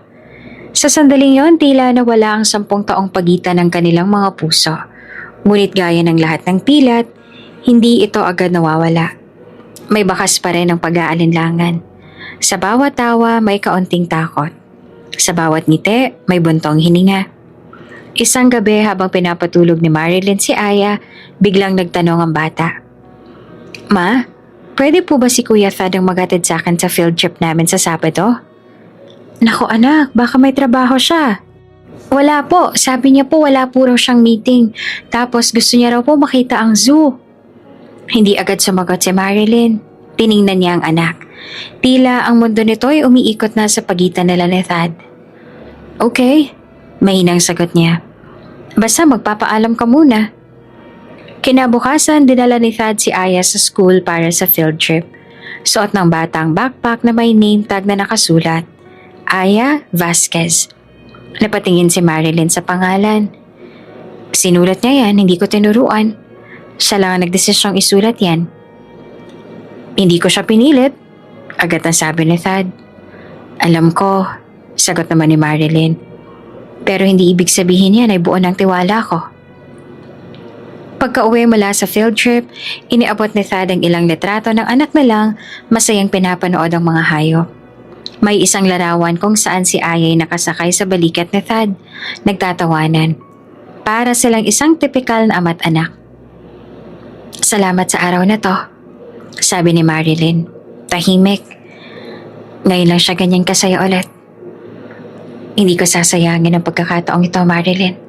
[SPEAKER 1] Sa sandaling yon, tila nawala ang 10 taong pagitan ng kanilang mga puso. Ngunit gaya ng lahat ng pilat, hindi ito agad nawawala. May bakas pa rin ang pag-aalinlangan. Sa bawat tawa, may kaunting takot. Sa bawat ngiti, may buntong hininga. Isang gabi habang pinapatulog ni Marilyn si Aya, biglang nagtanong ang bata. "Ma, pwede po ba si Kuya Thad ang maghatid sa akin sa field trip namin sa Sabado?" "Naku anak, baka may trabaho siya." "Wala po, sabi niya po wala po raw siyang meeting. Tapos gusto niya raw po makita ang zoo." Hindi agad sumagot si Marilyn. Tiningnan niya ang anak. Tila ang mundo nito ay umiikot na sa pagitan nila ni Thad. "Okay," mahinang sagot niya. "Basta magpapaalam ka muna." Kinabukasan, dinala ni Thad si Aya sa school para sa field trip. Suot ng batang backpack na may name tag na nakasulat, Aya Vasquez. Napatingin si Marilyn sa pangalan. "Sinulat niya yan, hindi ko tinuruan. Siya lang ang nagdesisyong isulat yan." "Hindi ko siya pinilit," agad ang sabi ni Thad. "Alam ko," sagot naman ni Marilyn. "Pero hindi ibig sabihin yan ay buo ng tiwala ko." Pagka-uwi mula sa field trip, iniabot ni Thad ang ilang litrato ng anak na lang masayang pinapanood ang mga hayop. May isang larawan kung saan si Aya ay nakasakay sa balikat ni Thad, nagtatawanan. Para silang isang tipikal na ama't anak. "Salamat sa araw na to," sabi ni Marilyn. Tahimik. Ngayon lang siya ganyan kasaya ulit. "Hindi ko sasayangin ang pagkakataong ito, Marilyn,"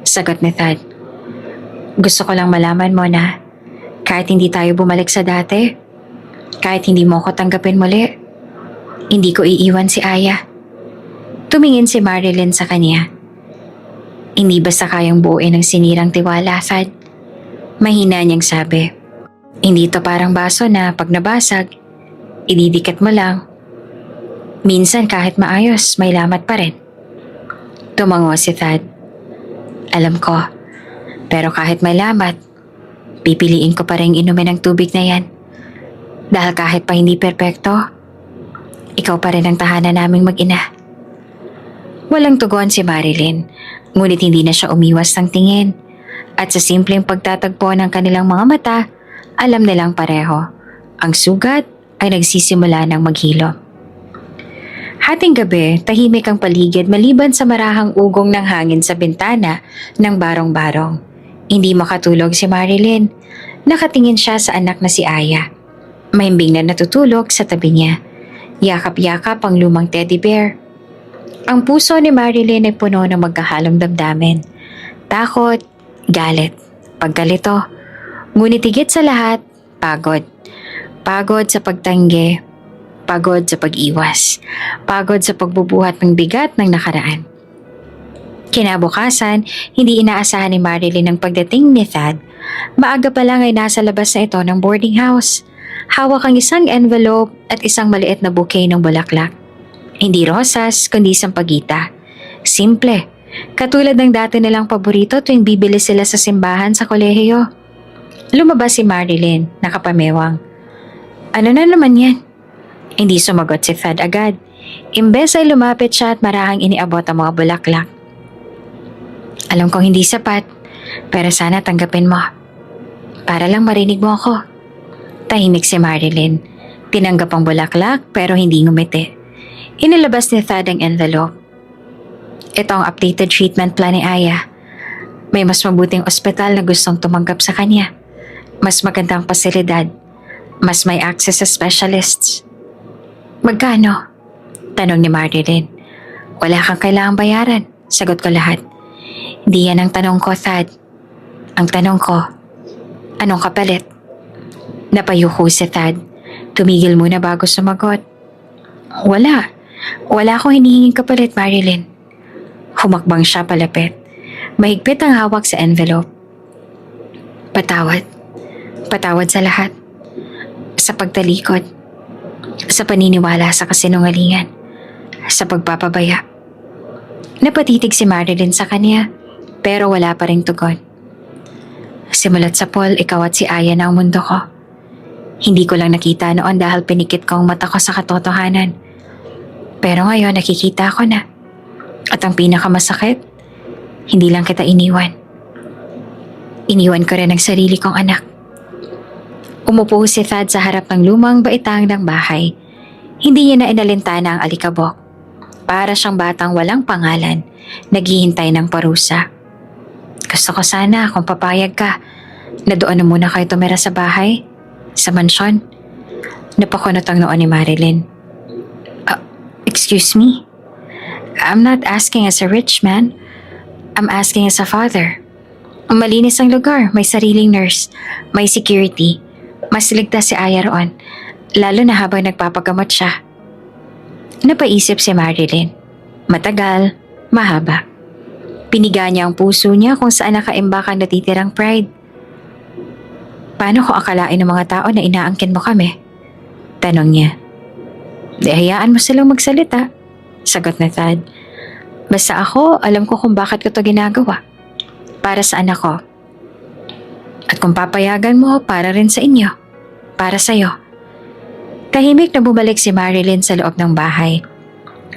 [SPEAKER 1] sagot ni Thad. "Gusto ko lang malaman mo na Kahit hindi tayo bumalik sa dati, kahit hindi mo ko tanggapin muli, hindi ko iiwan si Aya. Tumingin si Marilyn sa kanya. Hindi basta kayang buuin ang sinirang tiwala, Thad. Mahina niyang sabi. Hindi to parang baso na pag nabasag, ididikit mo lang. Minsan kahit maayos, may lamat pa rin. Tumango si Thad. Alam ko, pero kahit may lamat, pipiliin ko pa rin inumin ang tubig na yan. Dahil kahit pa hindi perpekto, ikaw pa rin ang tahanan naming mag-ina. Walang tugon si Marilyn, ngunit hindi na siya umiwas ng tingin. At sa simpleng pagtatagpo ng kanilang mga mata, alam nilang pareho. Ang sugat ay nagsisimula ng maghilo. Hating gabi, tahimik ang paligid maliban sa marahang ugong ng hangin sa bintana ng barong-barong. Hindi makatulog si Marilyn. Nakatingin siya sa anak na si Aya. Mahimbing na natutulog sa tabi niya. Yakap-yakap ang lumang teddy bear. Ang puso ni Marilyn ay puno ng magkahalong damdamin. Takot, galit, pagkalito. Ngunit higit sa lahat, pagod. Pagod sa pagtanggi. Pagod sa pag-iwas. Pagod sa pagbubuhat ng bigat ng nakaraan. Kinabukasan, hindi inaasahan ni Marilyn ang pagdating ni Thad. Maaga pa lang ay nasa labas na ito ng boarding house. Hawak ang isang envelope at isang maliit na bouquet ng bulaklak. Hindi rosas, kundi sampagita. Simple. Katulad ng dati nilang paborito tuwing bibili sila sa simbahan sa kolehiyo. Lumabas si Marilyn, nakapamewang. Ano na naman yan? Hindi sumagot si Thad agad. Imbes ay lumapit siya at marahang iniabot ang mga bulaklak. Alam kong hindi sapat, pero sana tanggapin mo. Para lang marinig mo ako. Tahimik si Marilyn. Tinanggap ang bulaklak pero hindi ngumiti. Inilabas ni Thad ang envelope. Ito ang updated treatment plan ni Aya. May mas mabuting ospital na gustong tumanggap sa kanya. Mas magandang pasilidad. Mas may access sa specialists. Magkano? Tanong ni Marilyn. Wala kang kailangang bayaran. Sagot ko lahat. Hindi yan ang tanong ko, Thad. Ang tanong ko, anong kapalit? Napayuko si Thad. Tumigil muna bago sumagot. Wala. Wala akong hinihinging kapalit, Marilyn. Humakbang siya palapit. Mahigpit ang hawak sa envelope. Patawad. Patawad sa lahat. Sa pagtalikod. Sa paniniwala sa kasinungalingan. Sa pagpapabaya. Napatitig si Marilyn sa kanya, pero wala pa ring tugon. Simulat sa Paul, ikaw at si Aya na ang mundo ko. Hindi ko lang nakita noon dahil pinikit ko ang mata ko sa katotohanan. Pero ngayon nakikita ko na. At ang pinakamasakit, hindi lang kita iniwan. Iniwan ko rin ang sarili kong anak. Umupo si Thad sa harap ng lumang baitang ng bahay. Hindi niya na inalintana ang alikabok. Para siyang batang walang pangalan, naghihintay ng parusa. Gusto ko sana kung papayag ka na doon na muna kayo tumira sa bahay, sa mansyon. Napakunot ang noon ni Marilyn. Excuse me? I'm not asking as a rich man. I'm asking as a father. Malinis ang lugar, may sariling nurse, may security. Mas ligtas si Aya roon, lalo na habang nagpapagamot siya. Napaisip si Marilyn. Matagal, mahaba. Piniga niya ang puso niya kung saan nakaimbak ang natitirang pride. Paano ko akalain ng mga tao na inaangkin mo kami? Tanong niya. Di hayaan mo silang magsalita. Sagot na Thad. Basta ako, alam ko kung bakit ko to ginagawa. Para sa anak ko. At kung papayagan mo, para rin sa inyo. Para sa'yo. Tahimik na bumalik si Marilyn sa loob ng bahay.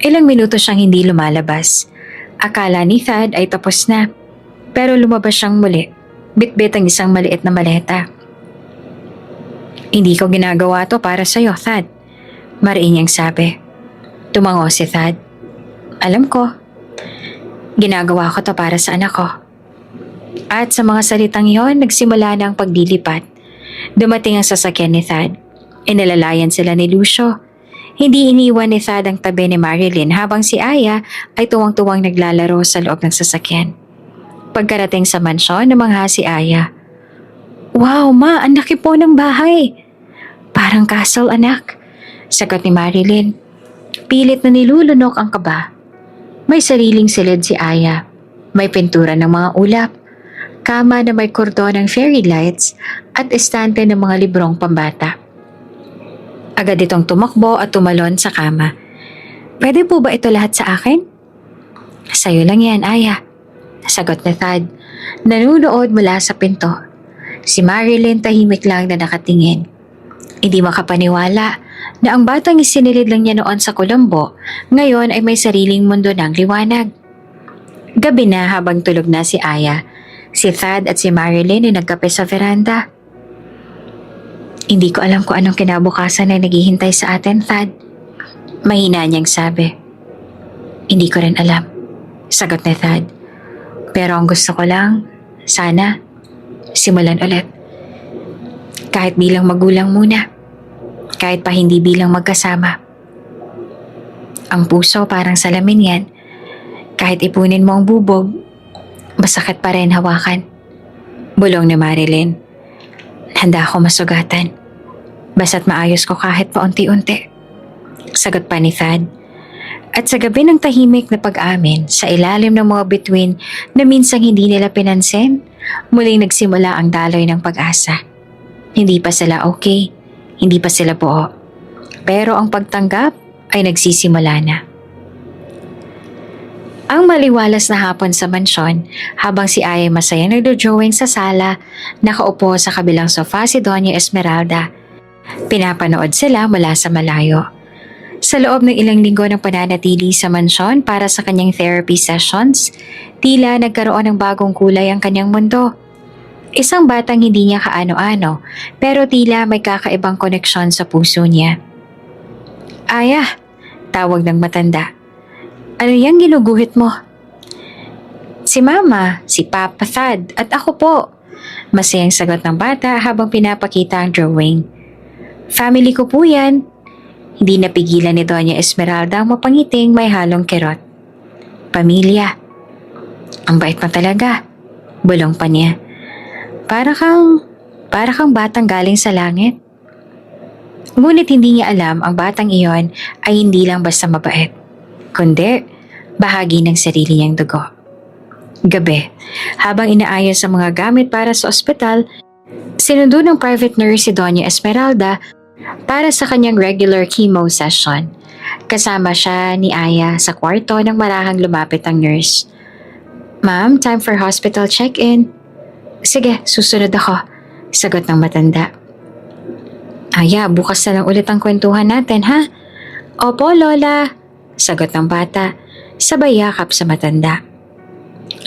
[SPEAKER 1] Ilang minuto siyang hindi lumalabas. Akala ni Thad ay tapos na. Pero lumabas siyang muli. Bitbit ang isang maliit na maleta. Hindi ko ginagawa to para sa'yo, Thad. Mariin niyang sabi. Tumango si Thad. Alam ko. Ginagawa ko to para sa anak ko. At sa mga salitang yon, nagsimula na ang paglilipat. Dumating ang sasakyan ni Thad. Inalalayan sila ni Lucio. Hindi iniwan ni Thad ang tabi ni Marilyn habang si Aya ay tuwang-tuwang naglalaro sa loob ng sasakyan. Pagkarating sa mansyon, namangha si Aya. Wow, ma, ang laki po ng bahay. Parang castle, anak. Sagot ni Marilyn. Pilit na nilulunok ang kaba. May sariling silid si Aya. May pintura ng mga ulap. Kama na may kordon ng fairy lights at estante ng mga librong pambata. Agad itong tumakbo at tumalon sa kama. Pwede po ba ito lahat sa akin? Sa'yo lang yan, Aya. Sagot ni Thad. Nanunood mula sa pinto. Si Marilyn tahimik lang na nakatingin. Hindi makapaniwala na ang batang isinilid lang niya noon sa Colombo, ngayon ay may sariling mundo ng liwanag. Gabi na habang tulog na si Aya, si Thad at si Marilyn ay nagkape sa veranda. Hindi ko alam kung anong kinabukasan na naghihintay sa atin, Thad. Mahina niyang sabi. Hindi ko rin alam, sagot ni Thad. Pero ang gusto ko lang, sana, simulan ulit. Kahit bilang magulang muna. Kahit pa hindi bilang magkasama. Ang puso parang salamin yan. Kahit ipunin mo ang bubog, masakit pa rin hawakan. Bulong ni Marilyn. Handa ako masugatan. Basta't maayos ko kahit paunti-unti. Sagot pa ni Thad. At sa gabi ng tahimik na pag-amin, sa ilalim ng mga bituin na minsang hindi nila pinansin, muling nagsimula ang daloy ng pag-asa. Hindi pa sila okay, hindi pa sila buo. Pero ang pagtanggap ay nagsisimula na. Ang maliwalas na hapon sa mansyon, habang si Aya masayang nagdo-drawing sa sala, nakaupo sa kabilang sofa si Doña Esmeralda. Pinapanood sila mula sa malayo. Sa loob ng ilang linggo ng pananatili sa mansyon para sa kanyang therapy sessions, tila nagkaroon ng bagong kulay ang kanyang mundo. Isang batang hindi niya kaano-ano, pero tila may kakaibang koneksyon sa puso niya. Aya, tawag ng matanda. Ano yung ginuguhit mo? Si Mama, si Papa Thad, at ako po. Masayang sagot ng bata habang pinapakita ang drawing. Family ko po yan. Hindi napigilan ni Doña Esmeralda ang mapangiting may halong kerot. Pamilya. Ang bait pa talaga. Bulong pa niya. Para kang batang galing sa langit. Ngunit hindi niya alam ang batang iyon ay hindi lang basta mabait, kundi bahagi ng sarili niyang dugo. Gabi, habang inaayos ang mga gamit para sa ospital, sinundo ng private nurse si Doña Esmeralda para sa kanyang regular chemo session. Kasama siya ni Aya sa kwarto nang marahang lumapit ang nurse. Ma'am, time for hospital check-in. Sige, susunod ako, sagot ng matanda. Aya, bukas na lang ulit ang kwentuhan natin, ha? Opo, Lola, sagot ng bata, sabay yakap sa matanda.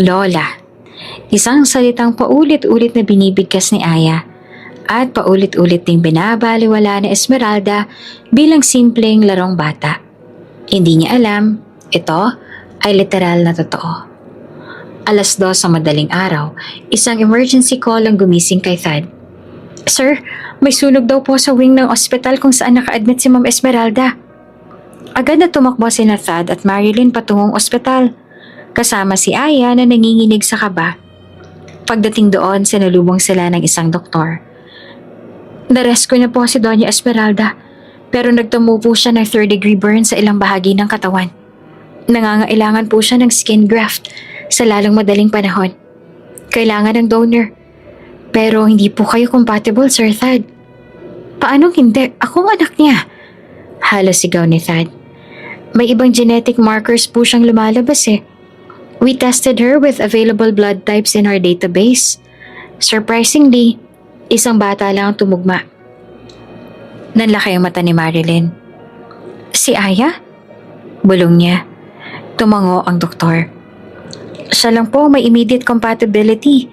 [SPEAKER 1] Lola, isang salitang paulit-ulit na binibigkas ni Aya at paulit-ulit ding binabaliwala ni Esmeralda bilang simpleng larong bata. Hindi niya alam, ito ay literal na totoo. 2:00 sa madaling araw, isang emergency call ang gumising kay Thad. Sir, may sunog daw po sa wing ng ospital kung saan naka-admit si Ma'am Esmeralda. Agad na tumakbo sina Thad at Marilyn patungong ospital, kasama si Aya na nanginginig sa kaba. Pagdating doon, sinalubong sila ng isang doktor. Narescue na po si Doña Esmeralda, pero nagtamo po siya ng 3rd-degree burn sa ilang bahagi ng katawan. Nangangailangan po siya ng skin graft sa lalong madaling panahon. Kailangan ng donor. Pero hindi po kayo compatible, Sir Thad. Paanong hindi? Akong anak niya. Halos sigaw ni Thad. May ibang genetic markers po siyang lumalabas eh. We tested her with available blood types in our database. Surprisingly, isang bata lang ang tumugma. Nanlaki ang mata ni Marilyn. Si Aya? Bulong niya. Tumango ang doktor. Siya lang po may immediate compatibility.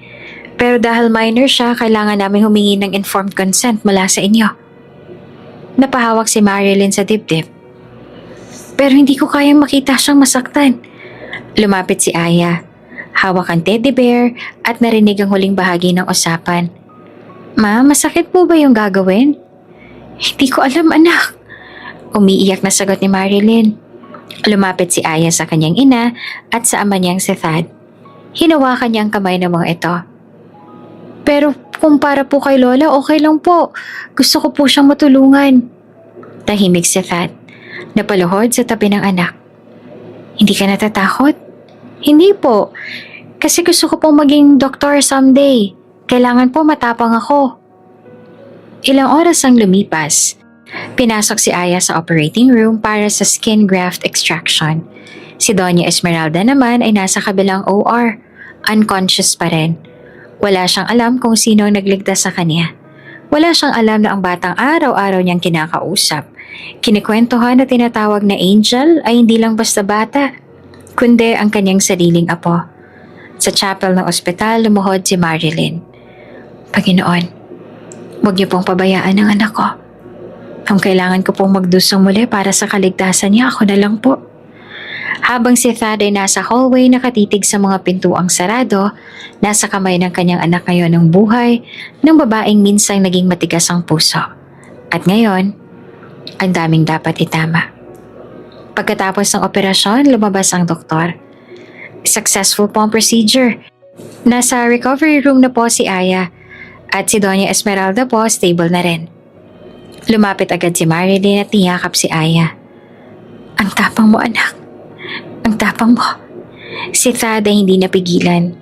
[SPEAKER 1] Pero dahil minor siya, kailangan namin humingi ng informed consent mula sa inyo. Napahawak si Marilyn sa dibdib. Pero hindi ko kayang makita siyang masaktan. Lumapit si Aya. Hawak ang teddy bear at narinig ang huling bahagi ng usapan. Ma, masakit po ba yung gagawin? Hindi ko alam, anak. Umiiyak na sagot ni Marilyn. Lumapit si Aya sa kanyang ina at sa ama niyang si Thad. Hinawakan niya ang kamay ng mga ito. Pero kung para po kay Lola, okay lang po. Gusto ko po siyang matulungan. Tahimik si Thad. Napaluhod sa tabi ng anak. Hindi ka natatakot? Hindi po. Kasi gusto ko pong maging doktor someday. Kailangan po matapang ako. Ilang oras ang lumipas. Pinasok si Aya sa operating room para sa skin graft extraction. Si Doña Esmeralda naman ay nasa kabilang OR. Unconscious pa rin. Wala siyang alam kung sino ang nagligtas sa kanya. Wala siyang alam na ang batang araw-araw niyang kinakausap. Kinikwentuhan na tinatawag na Angel ay hindi lang basta bata, kundi ang kanyang sariling apo. Sa chapel ng ospital, lumuhod si Marilyn. Panginoon, huwag niyo pong pabayaan ang anak ko. Ang kailangan ko pong magdusong muli para sa kaligtasan niya, ako na lang po. Habang si Thad ay nasa hallway nakatitig sa mga pintuang sarado, nasa kamay ng kanyang anak ngayon ang buhay ng babaeng minsang naging matigas ang puso. At ngayon, ang daming dapat itama. Pagkatapos ng operasyon, lumabas ang doktor. Successful po ang procedure. Nasa recovery room na po si Aya at si Doña Esmeralda po stable na rin. Lumapit agad si Marilyn at niyakap si Aya. Ang tapang mo, anak. Ang tapang mo. Si Thad ay hindi napigilan.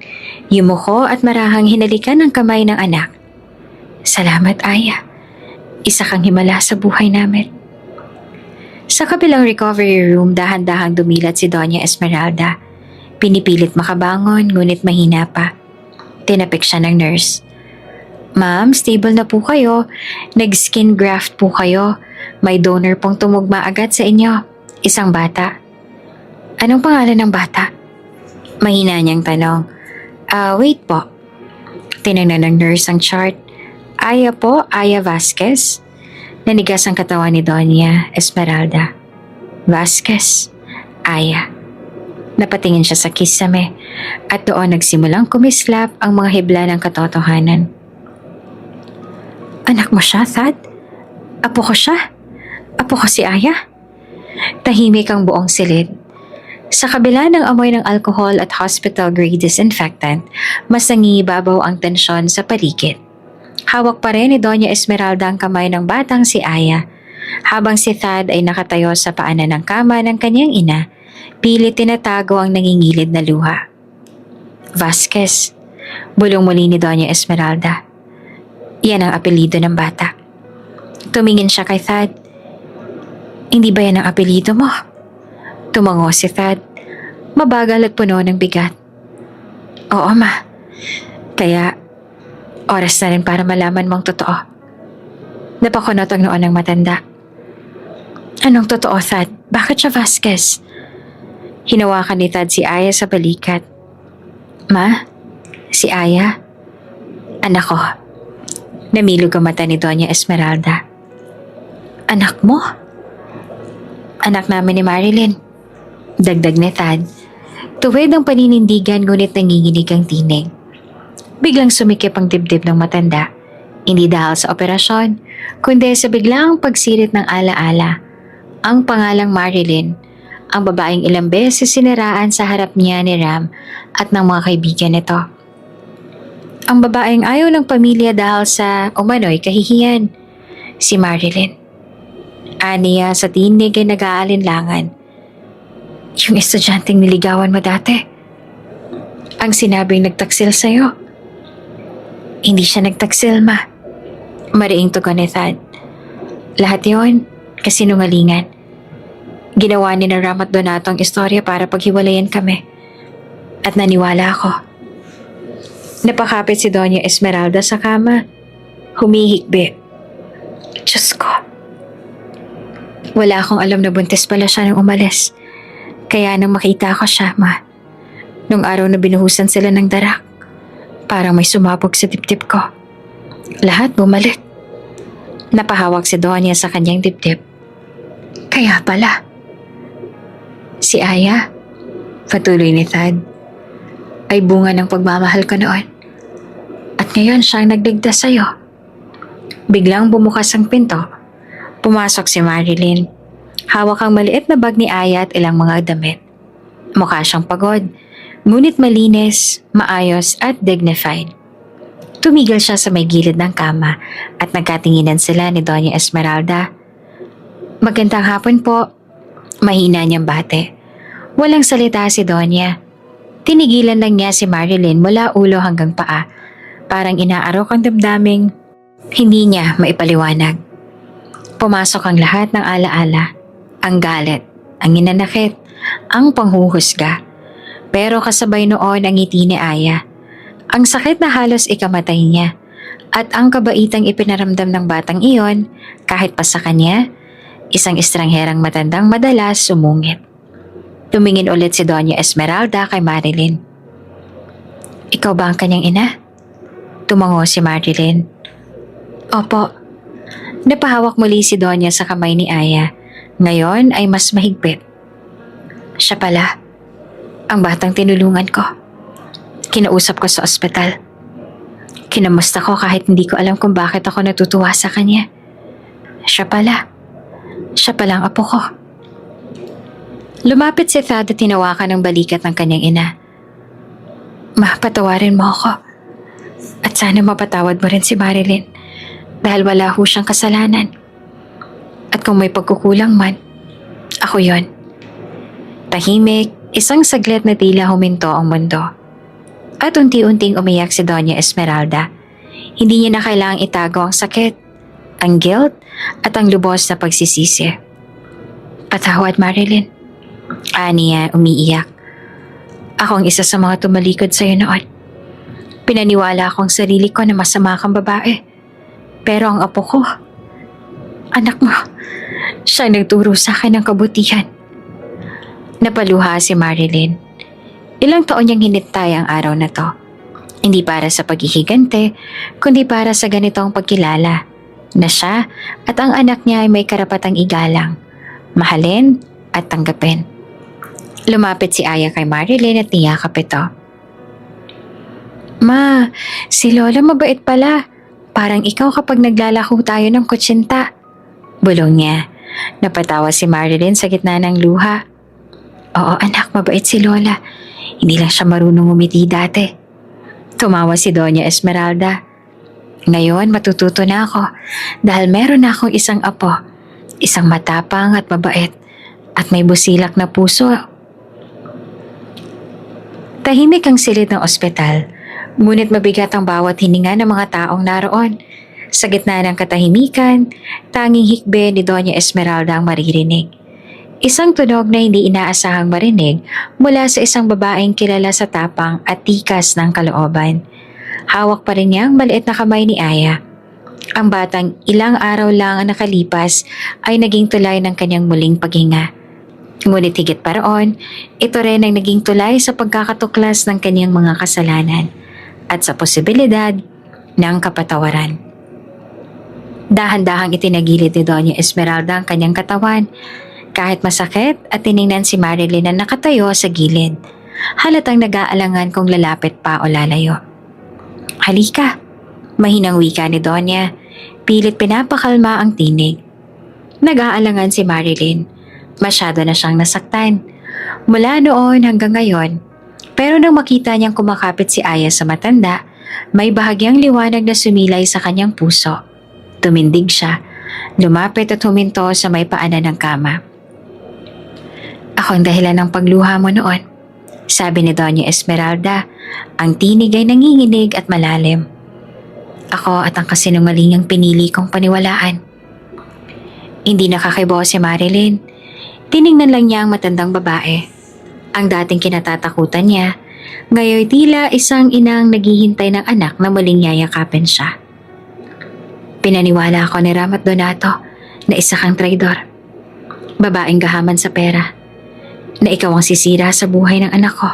[SPEAKER 1] Yumuko at marahang hinalikan ang kamay ng anak. Salamat, Aya. Isa kang himala sa buhay namin. Sa kabilang recovery room, dahan-dahang dumilat si Doña Esmeralda. Pinipilit makabangon, ngunit mahina pa. Tinapik siya ng nurse. Ma'am, stable na po kayo. Nag-skin graft po kayo. May donor pong tumugma agad sa inyo. Isang bata. Anong pangalan ng bata? Mahina niyang tanong. Wait po. Tinignan ng nurse ang chart. Aya po, Aya Vasquez. Nanigas ang katawan ni Doña Esmeralda. Vasquez, Aya. Napatingin siya sa kisame at doon nagsimulang kumislap ang mga hibla ng katotohanan. Anak mo siya, Thad? Apo ko siya? Apo ko si Aya? Tahimik ang buong silid. Sa kabila ng amoy ng alcohol at hospital-grade disinfectant, mas nangingibabaw ang tensyon sa paligid. Hawak pa rin ni Doña Esmeralda ang kamay ng batang si Aya, habang si Thad ay nakatayo sa paanan ng kama ng kanyang ina, pilit tinatago ang nangingilid na luha. Vasquez, bulong muli ni Doña Esmeralda. Yan ang apelido ng bata. Tumingin siya kay Thad. Hindi ba yan ang apelido mo? Tumango si Thad. Mabagal at puno ng bigat. Oo, ma. Kaya, oras na rin para malaman mong totoo. Napakunot ang noon ng matanda. Anong totoo, Thad? Bakit siya Vasquez? Hinawakan ni Thad si Aya sa balikat. Ma? Si Aya? Anak ko. Namilog ang mata ni Doña Esmeralda. Anak mo? Anak namin ni Marilyn. Dagdag ni Thad. Tuwid ang paninindigan ngunit nanginginig ang tinig. Biglang sumikip ang dibdib ng matanda. Hindi dahil sa operasyon, kundi sa biglang pagsirit ng alaala. Ang pangalang Marilyn, ang babaeng ilang beses siniraan sa harap niya ni Ram at ng mga kaibigan nito. Ang babaeng ayaw ng pamilya dahil sa umano'y kahihiyan, si Marilyn. Aniya sa tinig ay nag-aalinlangan. Yung estudyanteng niligawan mo dati. Ang sinabing nagtaksil sa'yo. Hindi siya nagtaksil, ma. Mariing tugon ni Thad. Lahat yon kasinungalingan. Ginawa ni na Ram at Donato ang istorya para paghiwalayan kami. At naniwala ako. Napakapit si Doña Esmeralda sa kama. Humihikbi. Diyos ko. Wala akong alam na buntis pala siya nung umalis. Kaya nang makita ko siya, ma. Nung araw na binuhusan sila ng darak, parang may sumabog sa dibdib ko. Lahat bumalik. Napahawak si Doña sa kanyang dibdib. Kaya pala. Si Aya, patuloy ni Thad, ay bunga ng pagmamahal ko noon. At ngayon siya ang nagligtas sa'yo. Biglang bumukas ang pinto. Pumasok si Marilyn. Hawak ang maliit na bag ni Aya at ilang mga damit. Mukha siyang pagod, ngunit malinis, maayos at dignified. Tumigil siya sa may gilid ng kama at nagkatinginan sila ni Doña Esmeralda. Magandang hapon po. Mahina niyang bate. Walang salita si Doña. Tinigilan lang niya si Marilyn mula ulo hanggang paa. Parang inaarok ang damdaming hindi niya maipaliwanag. Pumasok ang lahat ng alaala. Ang galit, ang inanakit, ang panghuhusga. Pero kasabay noon ang ngiti ni Aya. Ang sakit na halos ikamatay niya at ang kabaitang ipinaramdam ng batang iyon kahit pa sa kanya, isang estrangherang matandang madalas sumungit. Tumingin ulit si Doña Esmeralda kay Marilyn. Ikaw ba ang kanyang ina? Tumango si Marilyn. Opo. Napahawak muli si Doña sa kamay ni Aya. Ngayon ay mas mahigpit. Siya pala, ang batang tinulungan ko. Kinausap ko sa ospital. Kinamusta ko kahit hindi ko alam kung bakit ako natutuwa sa kanya. Siya pala. Siya pala ang apo ko. Lumapit si Thad at tinawakan ng balikat ng kanyang ina. Ma, patawarin mo ako. At sana mapatawad mo rin si Marilyn dahil wala ho siyang kasalanan. At kung may pagkukulang man, ako yon. Tahimik, isang saglit na tila huminto ang mundo. At unti-unting umiyak si Doña Esmeralda. Hindi niya na kailangang itago ang sakit, ang guilt, at ang lubos na pagsisisi. Patawad, Marilyn. Aniya umiiyak. Ako ang isa sa mga tumalikod sa iyo noon. Pinaniwala akong sarili ko na masama kang babae. Pero ang apo ko, anak mo, siya nagturo sa akin ng kabutihan. Napaluha si Marilyn. Ilang taon niyang hinintay ang araw na to. Hindi para sa paghihigante, kundi para sa ganitong pagkilala na siya at ang anak niya ay may karapatang igalang, mahalin at tanggapin. Lumapit si Aya kay Marilyn at niyakap ito. Ma, si Lola mabait pala. Parang ikaw kapag naglalako tayo ng kutsinta. Bulong niya. Napatawa si Marilyn sa gitna ng luha. Oo anak, mabait si Lola. Hindi lang siya marunong umiti dati. Tumawa si Doña Esmeralda. Ngayon matututo na ako dahil meron na akong isang apo. Isang matapang at mabait at may busilak na puso. Tahimik ang silid ng ospital, ngunit mabigat ang bawat hininga ng mga taong naroon. Sa gitna ng katahimikan, tanging hikbe ni Doña Esmeralda ang maririnig. Isang tunog na hindi inaasahang marinig mula sa isang babaeng kilala sa tapang at tikas ng kalooban. Hawak pa rin niya ang maliit na kamay ni Aya. Ang batang ilang araw lang ang nakalipas ay naging tulay ng kanyang muling paghinga. Ngunit higit pa roon, ito rin ang naging tulay sa pagkakatuklas ng kanyang mga kasalanan at sa posibilidad ng kapatawaran. Dahan-dahang itinagilid ni Doña Esmeralda ang kanyang katawan. Kahit masakit at tiningnan si Marilyn na nakatayo sa gilid. Halatang nag-aalangan kung lalapit pa o lalayo. Halika, mahinang wika ni Doña. Pilit pinapakalma ang tinig. Nag-aalangan si Marilyn. Masyado na siyang nasaktan. Mula noon hanggang ngayon. Pero nang makita niyang kumakapit si Aya sa matanda, may bahagyang liwanag na sumilay sa kanyang puso. Tumindig siya. Lumapit at huminto sa may paanan ng kama. Ako ang dahilan ng pagluha mo noon, sabi ni Doña Esmeralda. Ang tinig ay nanginginig at malalim. Ako at ang kasinungalingang pinili kong paniwalaan. Hindi nakakibo si Marilyn. Tiningnan lang niya ang matandang babae. Ang dating kinatatakutan niya, ngayon tila isang inang naghihintay ng anak na muling yayakapin siya. Pinaniwala ako ni Ram at Donato na isa kang traidor. Babaeng gahaman sa pera. Na ikaw ang sisira sa buhay ng anak ko.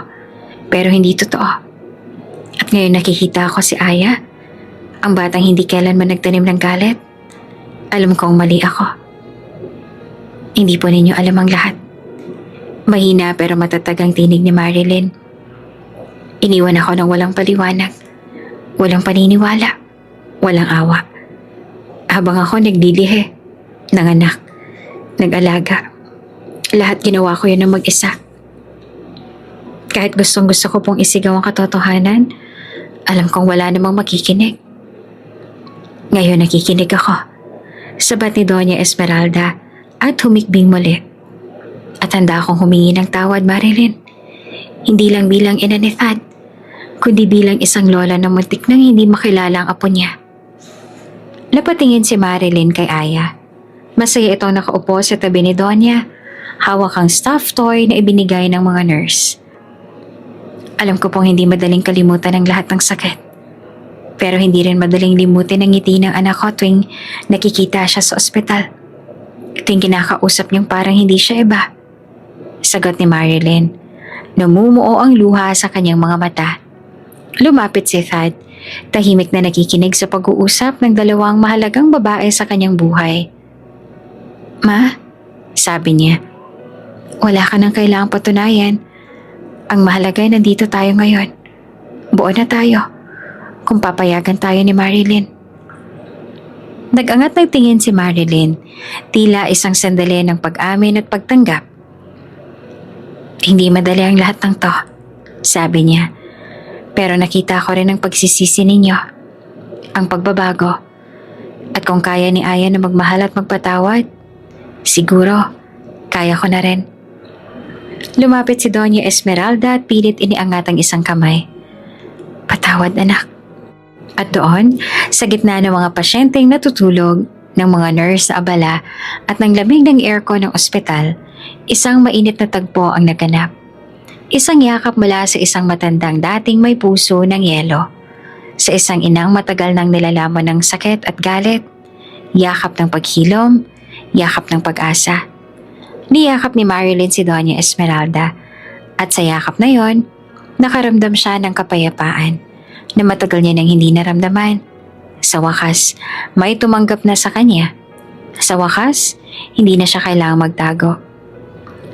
[SPEAKER 1] Pero hindi totoo. At ngayon nakikita ko si Aya, ang batang hindi kailanman nagtanim ng galit. Alam kong mali ako. Hindi po ninyo alam ang lahat. Mahina pero matatag ang tinig ni Marilyn. Iniwan ako ng walang paliwanag, walang paniniwala, walang awa. Habang ako nagdilihe, nanganak, nag-alaga. Lahat ginawa ko yun ng mag-isa. Kahit gustong gusto ko pong isigaw ang katotohanan, Alam kong wala namang makikinig. Ngayon nakikinig ako. Sabat ni Doña Esmeralda at humikbing muli. At handa akong humingi ng tawad, Marilyn. Hindi lang bilang ina ni Thad, kundi bilang isang lola na muntik nang hindi makilala ang apo niya. Napatingin si Marilyn kay Aya. Masaya itong nakaupo sa tabi ni Doña, hawak ang stuffed toy na ibinigay ng mga nurse. Alam ko pong hindi madaling kalimutan ang lahat ng sakit. Pero hindi rin madaling limutin ang ngiti ng anak ko tuwing nakikita siya sa ospital. Tuwing kinakausap niyong parang hindi siya iba. Sagot ni Marilyn. Namumuo ang luha sa kanyang mga mata. Lumapit si Thad, tahimik na nakikinig sa pag-uusap ng dalawang mahalagang babae sa kanyang buhay. Ma, sabi niya, wala ka nang kailangang patunayan. Ang mahalaga ay nandito tayo ngayon. Buo na tayo. Kung papayagan tayo ni Marilyn. Nag-angat ng tingin si Marilyn, tila isang sandali ng pag-amin at pagtanggap. Hindi madali ang lahat ng to, sabi niya. Pero nakita ko rin ang pagsisisi ninyo, ang pagbabago. At kung kaya ni Aya na magmahal at magpatawad, siguro, kaya ko na rin. Lumapit si Doña Esmeralda at pilit iniangat ang isang kamay. Patawad, anak. At doon, sa gitna ng mga pasyenteng natutulog, ng mga nurse na abala at ng lamig ng aircon ng ospital, isang mainit na tagpo ang naganap. Isang yakap mula sa isang matandang dating may puso ng yelo. Sa isang inang matagal nang nilalaman ng sakit at galit. Yakap ng paghilom, yakap ng pag-asa. Niyakap ni Marilyn si Doña Esmeralda at sa yakap na yon, nakaramdam siya ng kapayapaan na matagal niya nang hindi naramdaman. Sa wakas, may tumanggap na sa kanya. Sa wakas, hindi na siya kailangang magtago.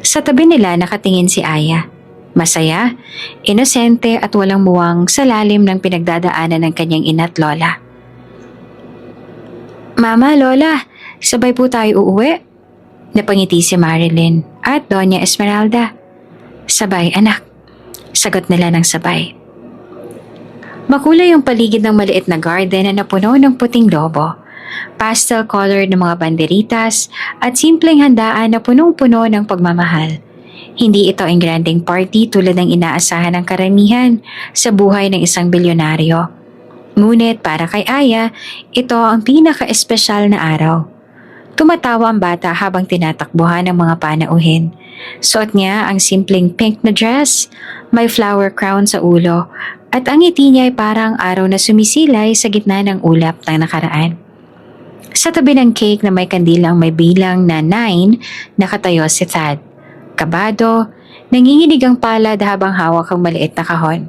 [SPEAKER 1] Sa tabi nila nakatingin si Aya. Masaya, inosente at walang muwang sa lalim ng pinagdadaanan ng kanyang ina at lola. Mama, Lola, sabay po tayo uuwi? Napangiti si Marilyn at Doña Esmeralda. Sabay, anak. Sagot nila ng sabay. Makulay ang paligid ng maliit na garden na napuno ng puting lobo, pastel-colored na mga banderitas at simpleng handaan na punong-puno ng pagmamahal. Hindi ito ang granding party tulad ng inaasahan ng karamihan sa buhay ng isang bilyonaryo. Ngunit para kay Aya, ito ang pinaka-espesyal na araw. Tumatawa ang bata habang tinatakbuhan ng mga panauhin. Suot niya ang simpleng pink na dress, may flower crown sa ulo, at ang ngiti niya ay parang araw na sumisilay sa gitna ng ulap ng nakaraan. Sa tabi ng cake na may kandilang may bilang na 9, nakatayo si Thad. Kabado, nanginginig ang palad habang hawak ang maliit na kahon.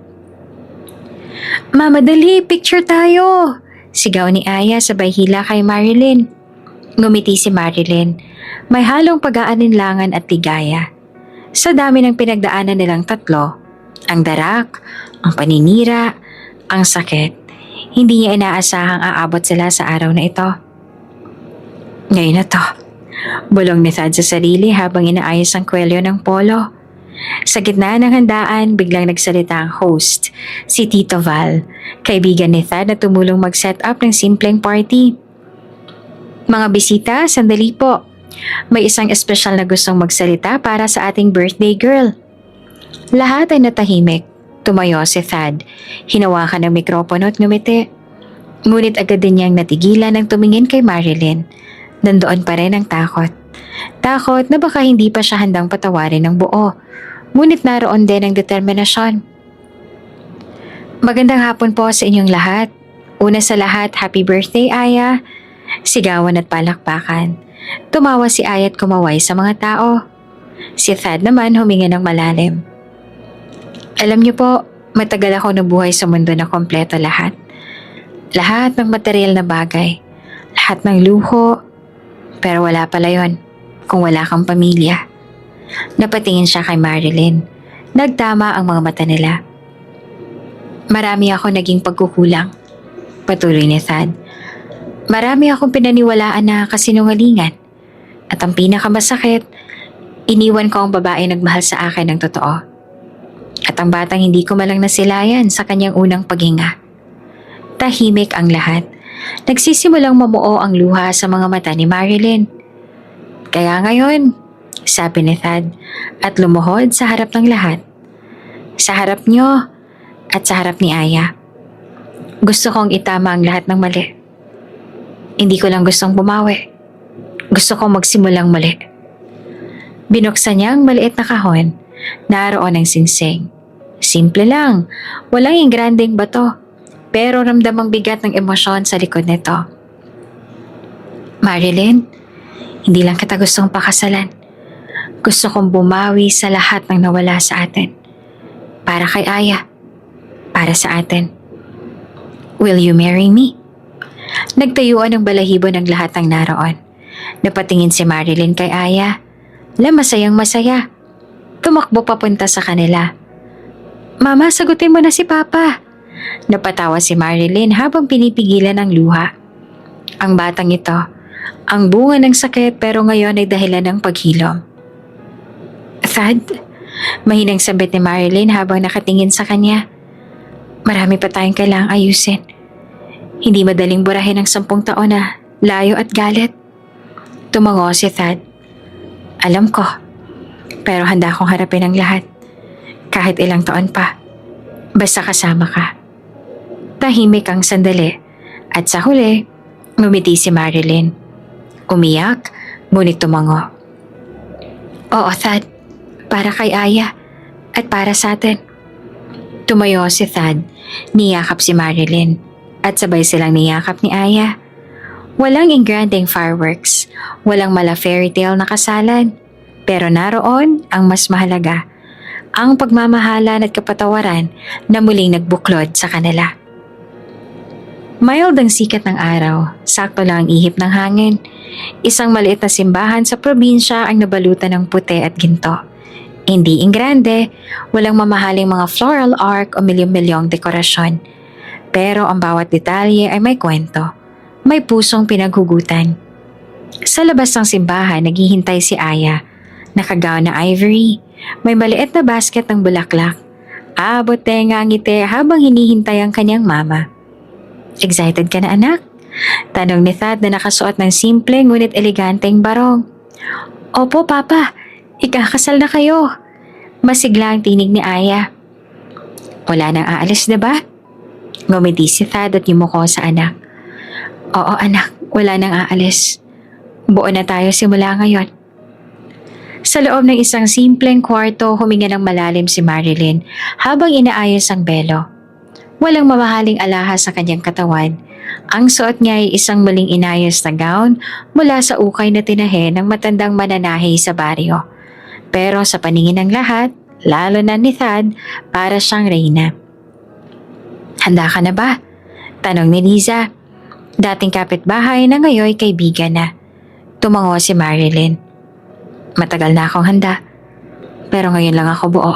[SPEAKER 1] Mama, dali, picture tayo! Sigaw ni Aya sabay hila kay Marilyn. Ngumiti si Marilyn. May halong pag-aalinlangan at tigaya. Sa dami ng pinagdaanan nilang tatlo, ang darak, ang paninira, ang sakit, hindi niya inaasahang aabot sila sa araw na ito. Ngayon na to, bulong ni Thad sa sarili habang inaayos ang kwelyo ng polo. Sa gitna ng handaan, biglang nagsalita ang host, si Tito Val, kaibigan ni Thad na tumulong mag-set up ng simpleng party. Mga bisita, sandali po. May isang espesyal na gustong magsalita para sa ating birthday girl. Lahat ay natahimik. Tumayo si Thad. Hinawakan ng mikropono at ngumiti. Ngunit agad din niyang natigilan ng tumingin kay Marilyn. Nandoon pa rin ang takot. Takot na baka hindi pa siya handang patawarin ng buo. Ngunit naroon din ang determinasyon. Magandang hapon po sa inyong lahat. Una sa lahat, happy birthday, Aya. Sigawan at palakpakan. Tumawa si Aya at kumaway sa mga tao. Si Thad naman huminga ng malalim. Alam niyo po, matagal ako nabuhay sa mundo na kompleto lahat. Lahat ng material na bagay. Lahat ng luho. Pero wala pala yon kung wala kang pamilya. Napatingin siya kay Marilyn. Nagtama ang mga mata nila. Marami ako naging pagkukulang. Patuloy ni Thad. Marami akong pinaniwalaan na kasinungalingan. At ang pinakamasakit, iniwan ko ang babae nagmahal sa akin ng totoo. At ang batang hindi ko malang nasilayan sa kanyang unang paghinga. Tahimik ang lahat. Nagsisimulang mamuo ang luha sa mga mata ni Marilyn. Kaya ngayon, sabi ni Thad at lumuhod sa harap ng lahat. Sa harap niyo at sa harap ni Aya. Gusto kong itama ang lahat ng mali. Hindi ko lang gustong bumawi. Gusto kong magsimulang muli. Binuksan niya ang maliit na kahon. Naroon ang singsing. Simple lang, walang ingranding bato. Pero ramdamang bigat ng emosyon sa likod nito. Marilyn, hindi lang kita gustong pakasalan. Gusto kong bumawi sa lahat ng nawala sa atin. Para kay Aya. Para sa atin. Will you marry me? Nagtayuan ng balahibo ng lahat ng naroon. Napatingin si Marilyn kay Aya. Masayang masaya. Tumakbo papunta sa kanila. Mama, sagutin mo na si Papa. Napatawa si Marilyn habang pinipigilan ang luha. Ang batang ito, ang bunga ng sakit pero ngayon ay dahilan ng paghilom. Thad, mahinang sabit ni Marilyn habang nakatingin sa kanya. Marami pa tayong kailangang ayusin. Hindi madaling burahin ang 10 taon na layo at galit. Tumango si Thad. Alam ko, pero handa akong harapin ang lahat. Kahit ilang taon pa. Basta kasama ka. Tahimik ang sandali at sa huli, ngumiti si Marilyn. Umiyak, ngunit tumango. Oo, Thad. Para kay Aya at para sa atin. Tumayo si Thad, niyakap si Marilyn at sabay silang niyakap ni Aya. Walang ingranding fireworks, walang mala fairy tale na kasalan, pero naroon ang mas mahalaga, ang pagmamahalan at kapatawaran na muling nagbuklod sa kanila. Mild ang sikat ng araw, sakto lang ang ihip ng hangin. Isang maliit na simbahan sa probinsya ang nabalutan ng puti at ginto. Hindi ingrande, walang mamahaling mga floral arc o milyong-milyong dekorasyon. Pero ang bawat detalye ay may kwento, may pusong pinaghugutan. Sa labas ng simbahan, naghihintay si Aya, nakagaon na ivory, may maliit na basket ng bulaklak. Abot tenga ang ngiti habang hinihintay ang kanyang mama. Excited ka na, anak? Tanong ni Thad na nakasuot ng simple ngunit eleganteng barong. Opo, Papa. Ikakasal na kayo. Masigla ang tinig ni Aya. Wala nang aalis, diba? Ngumiti si Thad at yumuko sa anak. Oo, anak. Wala nang aalis. Buo na tayo simula ngayon. Sa loob ng isang simpleng kwarto, huminga ng malalim si Marilyn habang inaayos ang belo. Walang mamahaling alahas sa kanyang katawan. Ang suot niya ay isang muling inayos na gown mula sa ukay na tinahe ng matandang mananahi sa baryo. Pero sa paningin ng lahat, lalo na ni Thad, para siyang reyna. Handa ka na ba? Tanong ni Liza. Dating kapitbahay na ngayon kaibigan na. Tumango si Marilyn. Matagal na akong handa. Pero ngayon lang ako buo.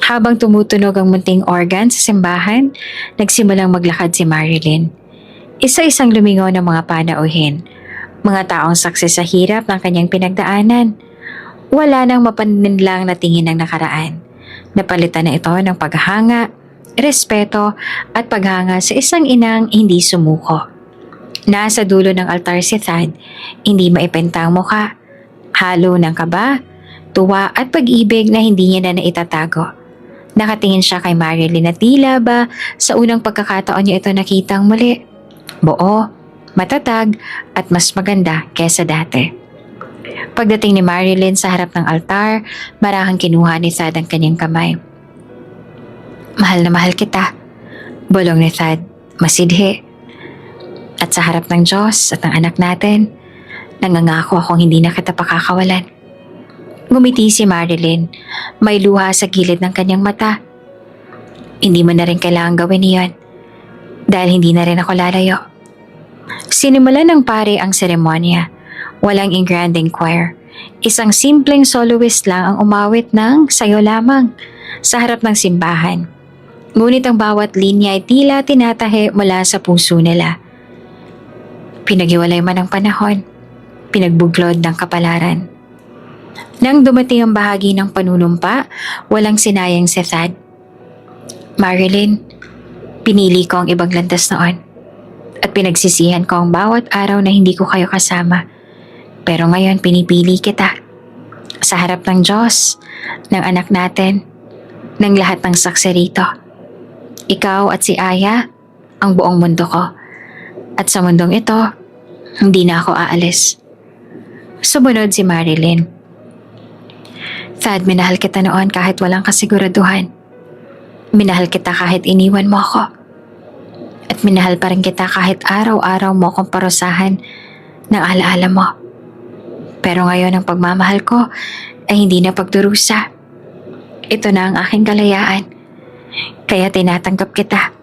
[SPEAKER 1] Habang tumutunog ang munting organ sa simbahan, nagsimulang maglakad si Marilyn. Isa-isang lumingaw ng mga panauhin, mga taong saksi sa hirap ng kanyang pinagdaanan. Wala nang mapaninlang na tingin ng nakaraan. Napalitan na ito ng paghanga, respeto at paghanga sa isang inang hindi sumuko. Nasa dulo ng altar si Thad, hindi maipenta ang mukha. Halo ng kaba, tuwa at pag-ibig na hindi niya na naitatago. Nakatingin siya kay Marilyn na tila ba sa unang pagkakataon niya ito nakitang muli. Buo, matatag at mas maganda kesa dati. Pagdating ni Marilyn sa harap ng altar, marahang kinuha ni Thad ang kanyang kamay. Mahal na mahal kita, bulong ni Thad, masidhi. At sa harap ng Diyos at ng anak natin, nangangako akong hindi na kita pakakawalan. Ngumiti si Marilyn, may luha sa gilid ng kanyang mata. Hindi mo na rin kailangang gawin iyon, dahil hindi na rin ako lalayo. Sinimulan ng pare ang seremonya. Walang ingranding choir. Isang simpleng soloist lang ang umawit ng sayo lamang sa harap ng simbahan. Ngunit ang bawat linya ay tila tinatahe mula sa puso nila. Pinaghiwalay man ang panahon, pinagbuglod ng kapalaran. Nang dumating ang bahagi ng panunumpa, walang sinayang si Thad. Marilyn, Pinili ko ang ibang landas noon at pinagsisihan ko ang bawat araw na hindi ko kayo kasama. Pero ngayon pinipili kita. Sa harap ng Diyos, ng anak natin, ng lahat ng saksi rito. Ikaw at si Aya, ang buong mundo ko. At sa mundong ito, hindi na ako aalis. Sumunod si Marilyn. Thad, minahal kita noon kahit walang kasiguraduhan. Minahal kita kahit iniwan mo ako. At minahal pa rin kita kahit araw-araw mo akong parusahan ng alaala mo. Pero ngayon ang pagmamahal ko ay hindi na pagdurusa. Ito na ang aking kalayaan. Kaya tinatanggap kita.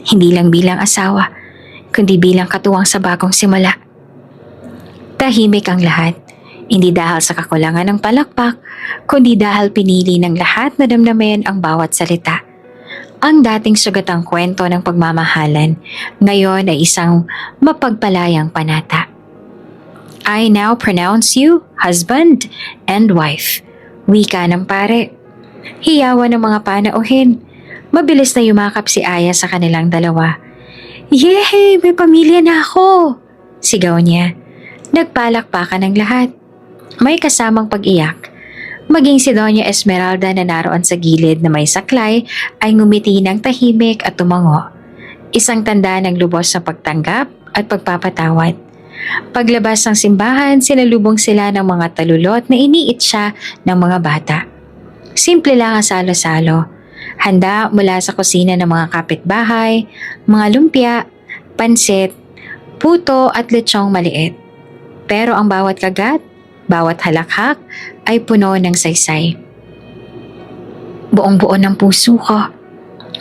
[SPEAKER 1] Hindi lang bilang asawa, kundi bilang katuwang sa bagong simula. Tahimik ang lahat. Hindi dahil sa kakulangan ng palakpak, kundi dahil pinili ng lahat na damdamin ang bawat salita. Ang dating sugatang kwento ng pagmamahalan, ngayon ay isang mapagpalayang panata. I now pronounce you husband and wife. Wika ng pare. Hiyawan ng mga panauhin. Mabilis na yumakap si Aya sa kanilang dalawa. Yehey! May pamilya na ako! Sigaw niya. Nagpalakpakan ng lahat. May kasamang pag-iyak. Maging si Doña Esmeralda na naroon sa gilid na may saklay ay ngumiti ng tahimik at tumango. Isang tanda ng lubos na pagtanggap at pagpapatawad. Paglabas ng simbahan, sinalubong sila ng mga talulot na iniit siya ng mga bata. Simple lang ang salo-salo. Handa mula sa kusina ng mga kapitbahay, mga lumpia, pansit, puto at lechong maliit. Pero ang bawat kagat, bawat halakhak ay puno ng saysay. Buong-buo ng puso ko.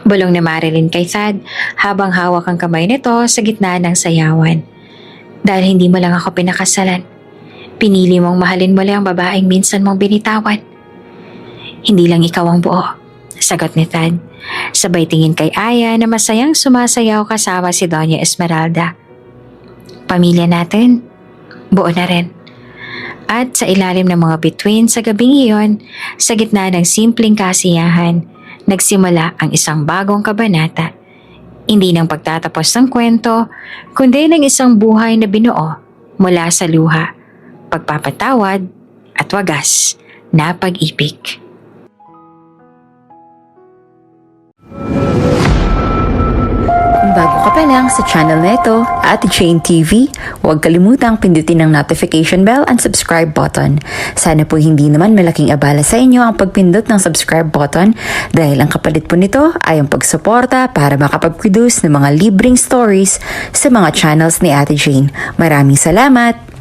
[SPEAKER 1] Bulong ni Marilyn kay Thad habang hawak ang kamay nito sa gitna ng sayawan. Dahil hindi mo lang ako pinakasalan, pinili mong mahalin mo lang ang babaeng minsan mong binitawan. Hindi lang ikaw ang buo, sagot ni Thad. Sabay tingin kay Aya na masayang sumasayaw kasama si Doña Esmeralda. Pamilya natin, buo na rin. At sa ilalim ng mga bituin sa gabing iyon, sa gitna ng simpleng kasiyahan, nagsimula ang isang bagong kabanata. Hindi ng pagtatapos ng kwento, kundi ng isang buhay na binuo mula sa luha, pagpapatawad at wagas na pag-ibig.
[SPEAKER 2] Kung bago ka pa lang sa channel na ito, Ate Jane TV, huwag kalimutang pindutin ang notification bell and subscribe button. Sana po hindi naman malaking abala sa inyo ang pagpindot ng subscribe button dahil ang kapalit po nito ay ang pagsuporta para makapag-produce ng mga libreng stories sa mga channels ni Ate Jane. Maraming salamat!